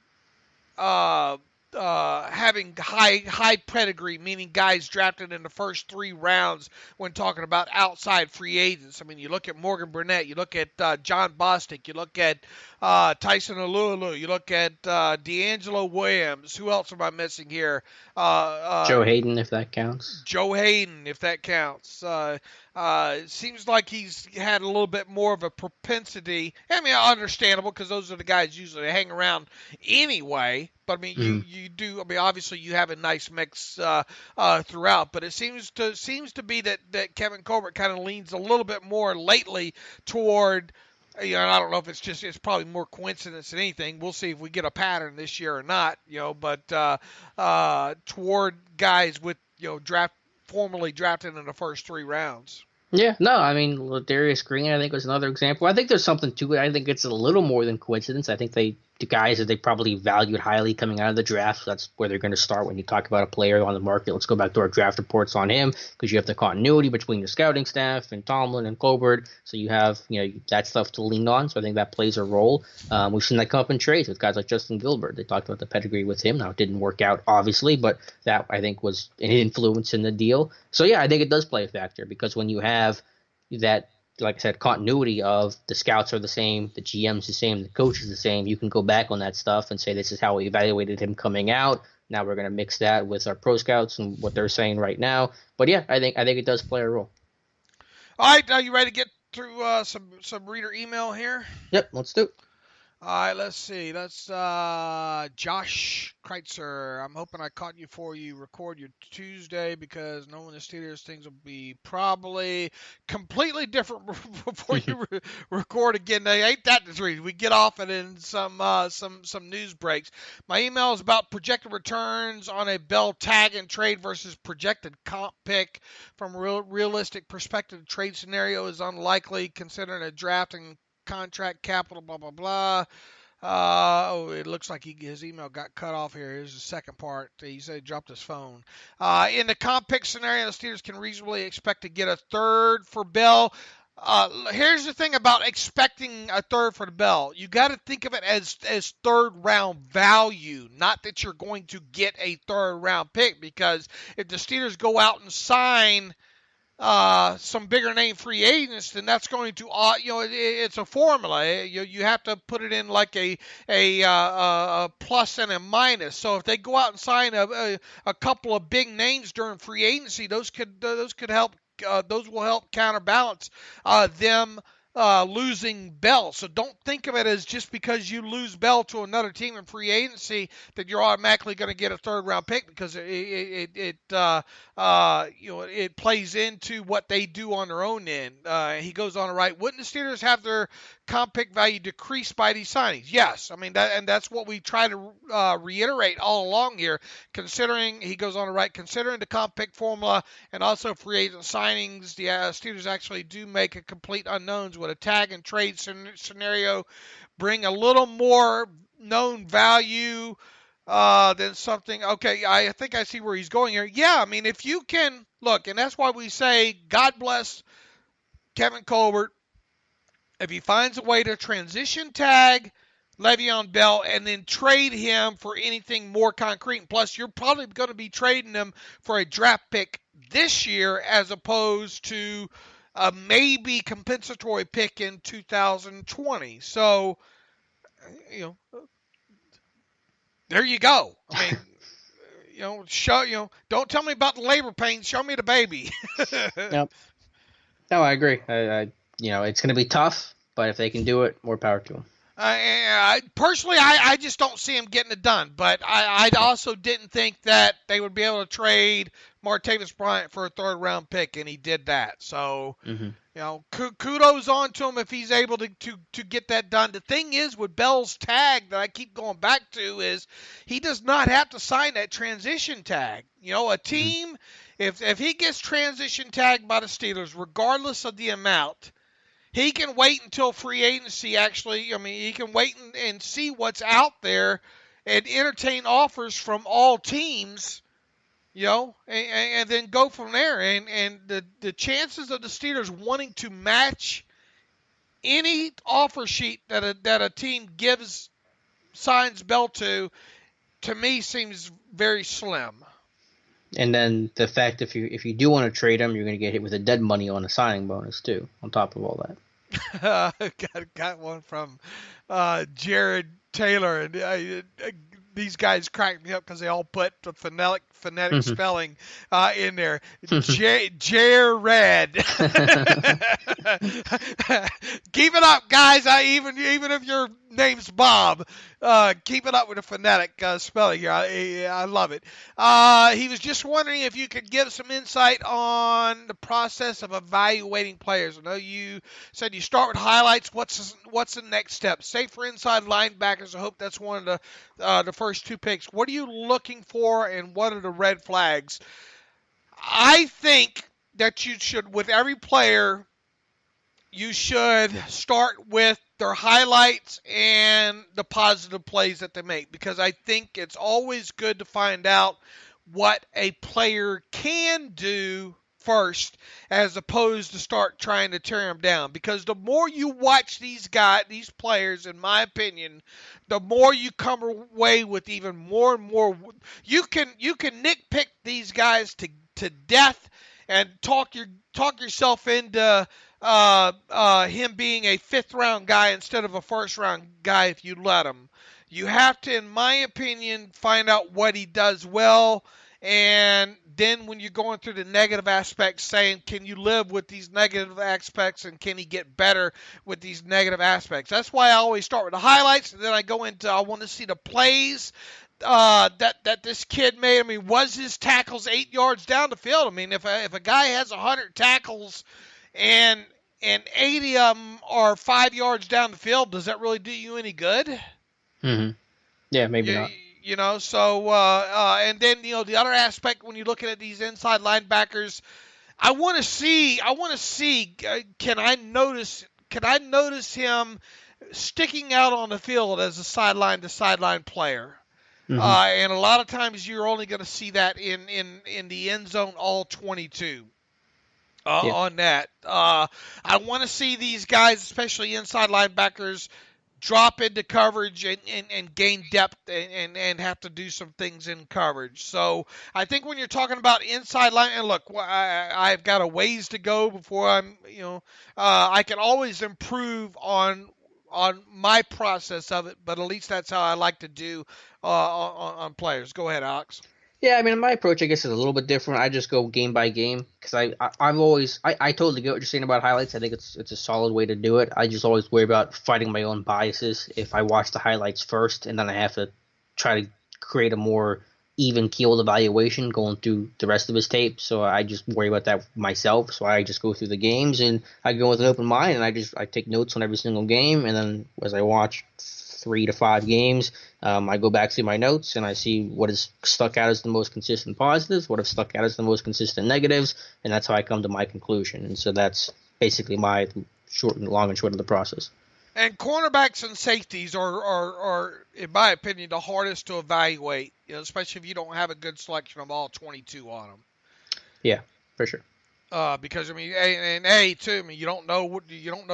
having high pedigree, meaning guys drafted in the first 3 rounds when talking about outside free agents. I mean, you look at Morgan Burnett, you look at John Bostic, you look at Tyson Alulu, you look at D'Angelo Williams. Who else am I missing here? Joe Hayden, if that counts. Joe Hayden, if that counts. It seems like he's had a little bit more of a propensity. I mean, understandable, because those are the guys usually hang around anyway. But I mean, you do. I mean, obviously you have a nice mix throughout. But it seems to be that Kevin Colbert kind of leans a little bit more lately toward. And I don't know if it's probably more coincidence than anything. We'll see if we get a pattern this year or not. But toward guys with formally drafted in the first 3 rounds. Yeah, no, I mean, Darius Green, I think, was another example. I think there's something to it. I think it's a little more than coincidence. I think the guys that they probably valued highly coming out of the draft, so that's where they're going to start when you talk about a player on the market. Let's go back to our draft reports on him, because you have the continuity between the scouting staff and Tomlin and Colbert, so you have that stuff to lean on. So I think that plays a role. We've seen that come up in trades with guys like Justin Gilbert. They talked about the pedigree with him. Now, it didn't work out, obviously, but that, I think, was an influence in the deal. So yeah, I think it does play a factor, because when you have that, like I said, continuity of the scouts are the same, the GM's the same, the coach is the same, you can go back on that stuff and say, this is how we evaluated him coming out. Now we're going to mix that with our pro scouts and what they're saying right now. But yeah, I think it does play a role. All right, are you ready to get through some reader email here? Yep, let's do it. All right, let's see. That's Josh Kreitzer. I'm hoping I caught you before you record your Tuesday, because knowing the Steelers, things will be probably completely different before you record again. They ain't that the reason. We get off it in some news breaks. My email is about projected returns on a Bell tag and trade versus projected comp pick. From a realistic perspective, the trade scenario is unlikely considering a draft and contract capital, blah, blah, blah. It looks like his email got cut off here. Here's the second part. He said he dropped his phone. In the comp pick scenario, the Steelers can reasonably expect to get a third for Bell. Here's the thing about expecting a third for the Bell. You got to think of it as third round value, not that you're going to get a third round pick, because if the Steelers go out and sign some bigger name free agents, then that's going to, it's a formula. You have to put it in like a plus and a minus. So if they go out and sign a couple of big names during free agency, those could help. Those will help counterbalance them losing Bell. So don't think of it as just because you lose Bell to another team in free agency that you're automatically going to get a third round pick, because it plays into what they do on their own end. He goes on to write, wouldn't the Steelers have their comp pick value decreased by these signings? Yes. I mean, that's what we try to reiterate all along here. He goes on to write, considering the comp pick formula and also free agent signings, the Steelers actually do make a complete unknowns. With a tag and trade scenario bring a little more known value than something. Okay, I think I see where he's going here. Yeah, I mean, if you can look, and that's why we say God bless Kevin Colbert. If he finds a way to transition tag Le'Veon Bell and then trade him for anything more concrete. Plus, you're probably going to be trading him for a draft pick this year as opposed to a maybe compensatory pick in 2020. So, there you go. I mean, don't tell me about the labor pains. Show me the baby. Yep. No, I agree. It's going to be tough, but if they can do it, more power to them. Personally, I just don't see him getting it done. But I also didn't think that they would be able to trade Martavis Bryant for a third-round pick, and he did that. So, kudos on to him if he's able to get that done. The thing is with Bell's tag that I keep going back to is he does not have to sign that transition tag. A team, if he gets transition tagged by the Steelers, regardless of the amount, he can wait until free agency he can wait and see what's out there and entertain offers from all teams, and then go from there. And the chances of the Steelers wanting to match any offer sheet that a team signs Bell to me seems very slim. And then the fact if you do want to trade him, you're going to get hit with a dead money on a signing bonus too, on top of all that. Got one from Jared Taylor, and these guys cracked me up because they all put the phonetic spelling in there. Jared. Keep it up, guys. Even if your name's Bob, keep it up with the phonetic spelling here. I love it. He was just wondering if you could give some insight on the process of evaluating players. I know you said you start with highlights. What's the next step? Say for inside linebackers, I hope that's one of the first two picks. What are you looking for, and what are the red flags? I think that you should, with every player, you should start with their highlights and the positive plays that they make, because I think it's always good to find out what a player can do first as opposed to start trying to tear them down. Because the more you watch these players, in my opinion, the more you come away with even more and more. You can nitpick these guys to death and talk yourself into him being a fifth-round guy instead of a first-round guy if you let him. You have to, in my opinion, find out what he does well, and then when you're going through the negative aspects, saying, can you live with these negative aspects, and can he get better with these negative aspects? That's why I always start with the highlights, and then I go into, I want to see the plays that this kid made. I mean, was his tackles 8 yards down the field? I mean, if a guy has 100 tackles and 80 of them are 5 yards down the field, does that really do you any good? Mm-hmm. Yeah, maybe not. So and then the other aspect when you're looking at these inside linebackers, I want to see can I notice him sticking out on the field as a sideline to sideline player. Mm-hmm. And a lot of times you're only going to see that in the end zone all 22. On that. I want to see these guys, especially inside linebackers, drop into coverage and gain depth and have to do some things in coverage. So I think when you're talking about inside line, and look, I've got a ways to go before I can always improve on my process of it, but at least that's how I like to do on players. Go ahead, Alex. Yeah, I mean, my approach, I guess, is a little bit different. I just go game by game because I totally get what you're saying about highlights. I think it's a solid way to do it. I just always worry about fighting my own biases if I watch the highlights first, and then I have to try to create a more even-keeled evaluation going through the rest of his tape. So I just worry about that myself. So I just go through the games, and I go with an open mind, and I take notes on every single game, and then as I watch 3 to 5 games, I go back through my notes and I see what has stuck out as the most consistent positives, what have stuck out as the most consistent negatives, and that's how I come to my conclusion. And so that's basically my long and short of the process. And cornerbacks and safeties are in my opinion, the hardest to evaluate, especially if you don't have a good selection of all 22 on them. Yeah, for sure. Because I mean, you don't know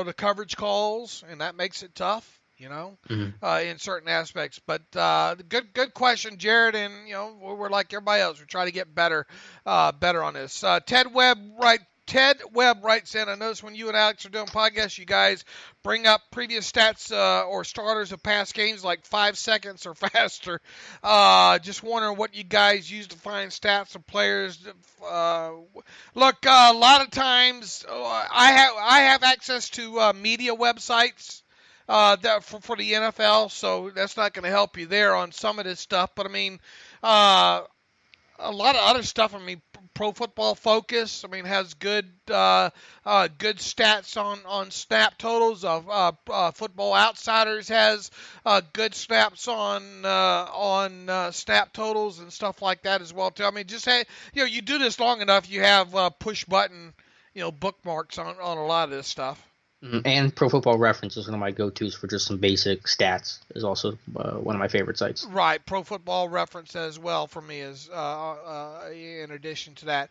the coverage calls, and that makes it tough. in certain aspects. But good question, Jared. And we're like everybody else. We're trying to get better on this. Ted Webb writes in, I noticed when you and Alex are doing podcasts, you guys bring up previous stats or starters of past games like 5 seconds or faster. Just wondering what you guys use to find stats of players. Look, a lot of times I have access to media websites that for the NFL, so that's not going to help you there on some of this stuff. But, I mean, a lot of other stuff, Pro Football Focus, has good stats on snap totals. Football Outsiders has good snaps on snap totals and stuff like that as well too. You do this long enough, you have push button, bookmarks on a lot of this stuff. And Pro Football Reference is one of my go-tos for just some basic stats. Is also one of my favorite sites. Right, Pro Football Reference as well for me is in addition to that.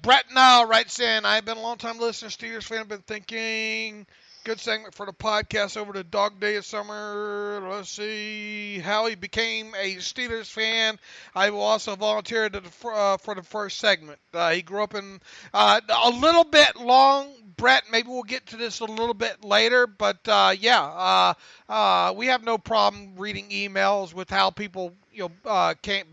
Brett now writes in, I've been a long-time listener, Steelers fan, been thinking, good segment for the podcast over the dog day of summer. Let's see how he became a Steelers fan. I will also volunteer for the first segment. He grew up in a little bit long. Brett, maybe we'll get to this a little bit later, but we have no problem reading emails with how people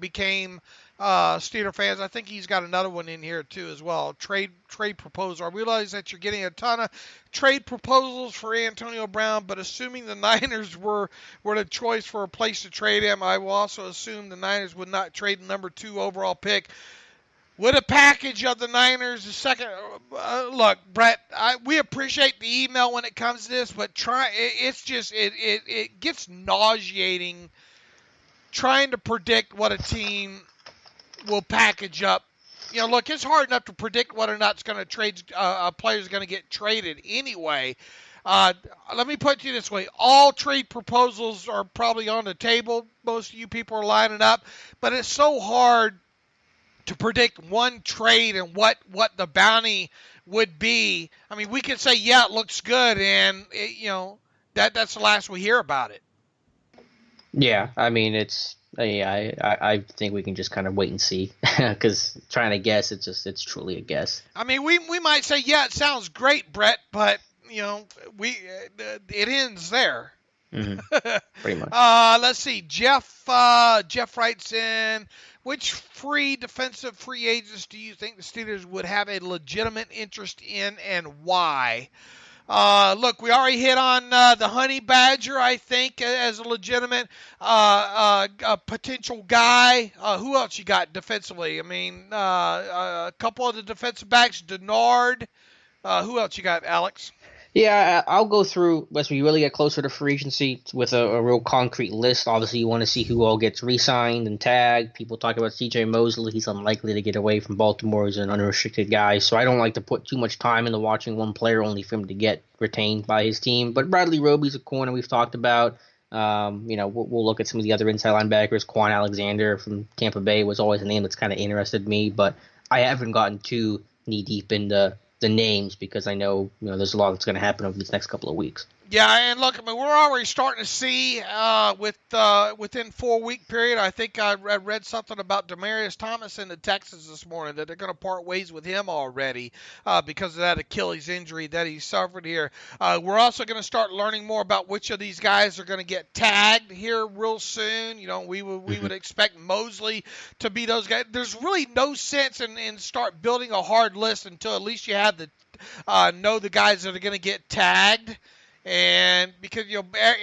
became Steeler fans. I think he's got another one in here too as well. Trade proposal. I realize that you're getting a ton of trade proposals for Antonio Brown, but assuming the Niners were the choice for a place to trade him, I will also assume the Niners would not trade the number 2 overall pick. Would a package of the Niners, the second, look, Brett, we appreciate the email when it comes to this, but it gets nauseating trying to predict what a team will package up. Look, it's hard enough to predict whether or not a player's going to get traded anyway. Let me put it to you this way. All trade proposals are probably on the table. Most of you people are lining up, but it's so hard to predict one trade and what the bounty would be. We could say, yeah, it looks good, and that's the last we hear about it. Yeah, I think we can just kind of wait and see, because trying to guess, it's truly a guess. We might say, yeah, it sounds great, Brett, but it ends there. Mm-hmm. Pretty much. Let's see. Jeff writes in, which defensive free agents do you think the Steelers would have a legitimate interest in, and why? Look, we already hit on the Honey Badger, I think, as a legitimate potential guy. Who else you got defensively? A couple of the defensive backs, Denard. Who else you got, Alex? Yeah, I'll go through as we really get closer to free agency with a real concrete list. Obviously, you want to see who all gets re-signed and tagged. People talk about C.J. Mosley. He's unlikely to get away from Baltimore. He's an unrestricted guy, so I don't like to put too much time into watching one player only for him to get retained by his team. But Bradley Roby's a corner we've talked about. We'll look at some of the other inside linebackers. Quan Alexander from Tampa Bay was always a name that's kind of interested me, but I haven't gotten too knee-deep into the names because I know there's a lot that's going to happen over these next couple of weeks. Yeah, and look, we're already starting to see within 4-week period. I think I read something about Demaryius Thomas in the Texans this morning that they're going to part ways with him already because of that Achilles injury that he suffered here. We're also going to start learning more about which of these guys are going to get tagged here real soon. We would expect Mosley to be those guys. There's really no sense in start building a hard list until at least you have know the guys that are going to get tagged. And because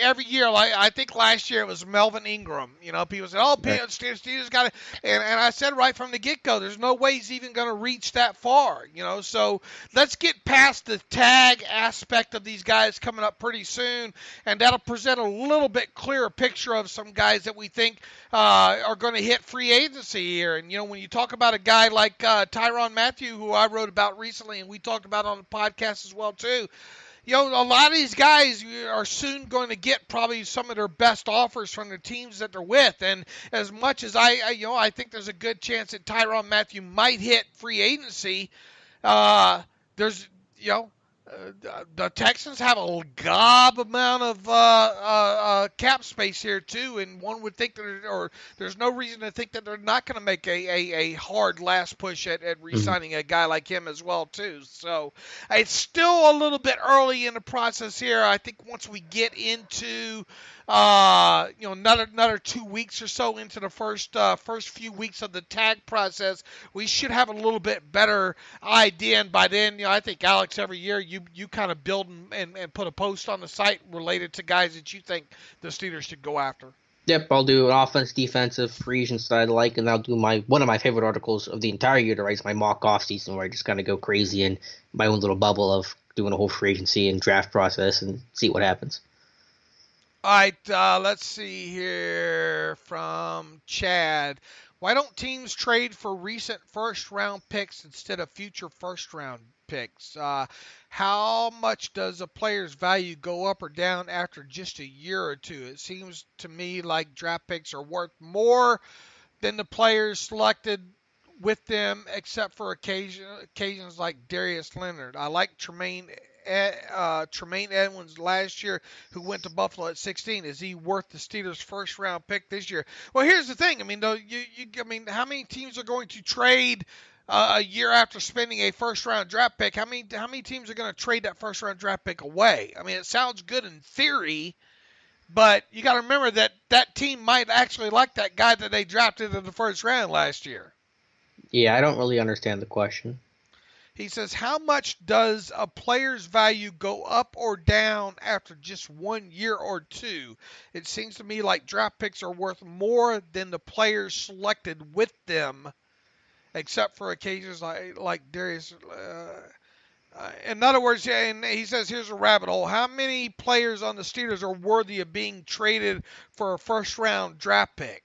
every year, like I think last year it was Melvin Ingram. People said, "Oh, Steelers got it," and I said right from the get-go, there's no way he's even going to reach that far. So let's get past the tag aspect of these guys coming up pretty soon, and that'll present a little bit clearer picture of some guys that we think are going to hit free agency here. And when you talk about a guy like Tyrann Mathieu, who I wrote about recently, and we talked about on the podcast as well too. A lot of these guys are soon going to get probably some of their best offers from the teams that they're with. And as much as I think there's a good chance that Tyrann Mathieu might hit free agency, there's the Texans have a gob amount of cap space here too, and one would think there's no reason to think that they're not going to make a hard last push at re-signing a guy like him as well too. So it's still a little bit early in the process here. I think once we get into another 2 weeks or so into the first few weeks of the tag process, we should have a little bit better idea. And by then, I think, Alex, every year you kind of build and put a post on the site related to guys that you think the Steelers should go after. Yep, I'll do an offense, defensive, free agents that I like, and I'll do one of my favorite articles of the entire year to write my mock off season, where I just kind of go crazy in my own little bubble of doing a whole free agency and draft process and see what happens. All right, let's see here from Chad. Why don't teams trade for recent first-round picks instead of future first-round picks? How much does a player's value go up or down after just a year or two? It seems to me like draft picks are worth more than the players selected with them, except for occasions like Darius Leonard. I like Tremaine Edmonds last year, who went to Buffalo at 16. Is he worth the Steelers' first-round pick this year? Well, here's the thing. I mean, though, how many teams are going to trade a year after spending a first-round draft pick? How many teams are going to trade that first-round draft pick away? I mean, it sounds good in theory, but you got to remember that team might actually like that guy that they drafted in the first round last year. Yeah, I don't really understand the question. He says, how much does a player's value go up or down after just 1 year or two? It seems to me like draft picks are worth more than the players selected with them, except for occasions like Darius. In other words, and he says, here's a rabbit hole. How many players on the Steelers are worthy of being traded for a first-round draft pick?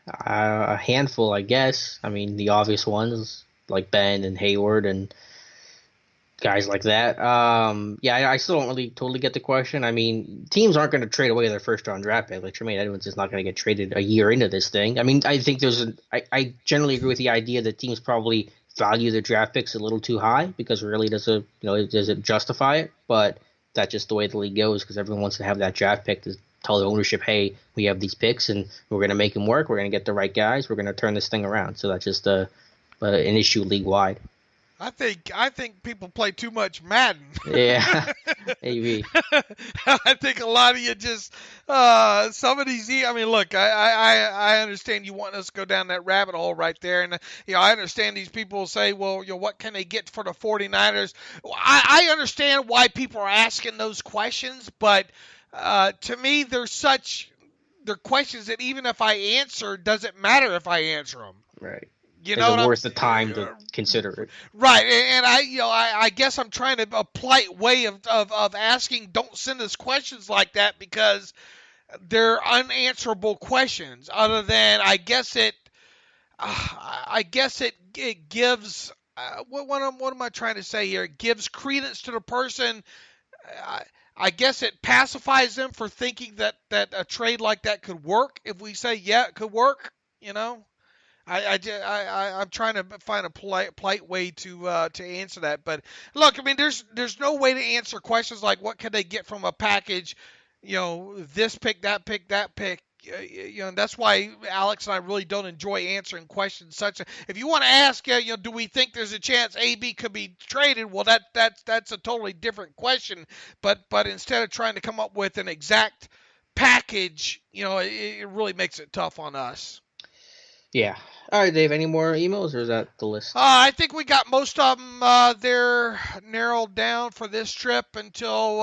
A handful, I guess. I mean, the obvious ones, like Ben and Hayward and guys like that. I still don't really totally get the question. I mean, teams aren't going to trade away their first-round draft pick. Like, Tremaine Edmonds is not going to get traded a year into this thing. I mean, I think I generally agree with the idea that teams probably value their draft picks a little too high, because really does it justify it? But that's just the way the league goes, because everyone wants to have that draft pick to tell the ownership, hey, we have these picks and we're going to make them work. We're going to get the right guys. We're going to turn this thing around. So that's just an issue league-wide. I think people play too much Madden. Yeah, maybe. I think a lot of you just some of these. I mean, look, I understand you want us to go down that rabbit hole right there, and I understand these people say, well, what can they get for the 49ers? I understand why people are asking those questions, but to me, they're questions that even if I answer, doesn't matter if I answer them. Right. You know, it's worth the time to consider it. Right, and I guess I'm trying to a polite way of asking. Don't send us questions like that, because they're unanswerable questions. Other than I guess it gives what am I trying to say here? It gives credence to the person. I guess it pacifies them for thinking that a trade like that could work. If we say, yeah, it could work, I'm trying to find a polite way to answer that. But look, I mean, there's no way to answer questions like what can they get from a package, this pick, that pick, that pick. And that's why Alex and I really don't enjoy answering questions if you want to ask, do we think there's a chance AB could be traded? Well, that's a totally different question. But instead of trying to come up with an exact package, it really makes it tough on us. Yeah. All right, Dave, any more emails, or is that the list? I think we got most of them there narrowed down for this trip until,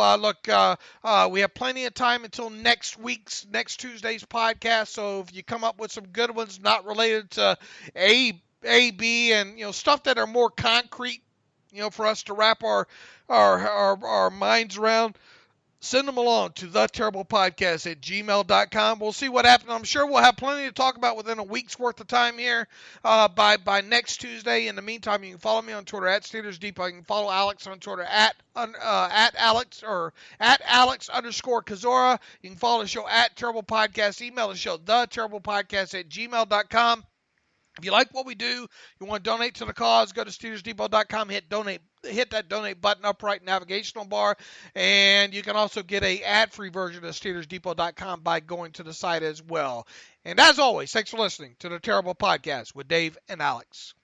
we have plenty of time until next Tuesday's podcast. So if you come up with some good ones not related to A, B, and, stuff that are more concrete, for us to wrap our minds around, send them along to theterriblepodcast@gmail.com. We'll see what happens. I'm sure we'll have plenty to talk about within a week's worth of time here by next Tuesday. In the meantime, you can follow me on Twitter @Steelers Depot. You can follow Alex on Twitter at Alex_Kozora. You can follow the show @Terrible Podcast. Email the show theterriblepodcast@gmail.com. If you like what we do, you want to donate to the cause, go to SteelersDepot.com, hit donate hit that donate button up right navigational bar. And you can also get a ad-free version of SteelersDepot.com by going to the site as well. And as always, thanks for listening to the Terrible Podcast with Dave and Alex.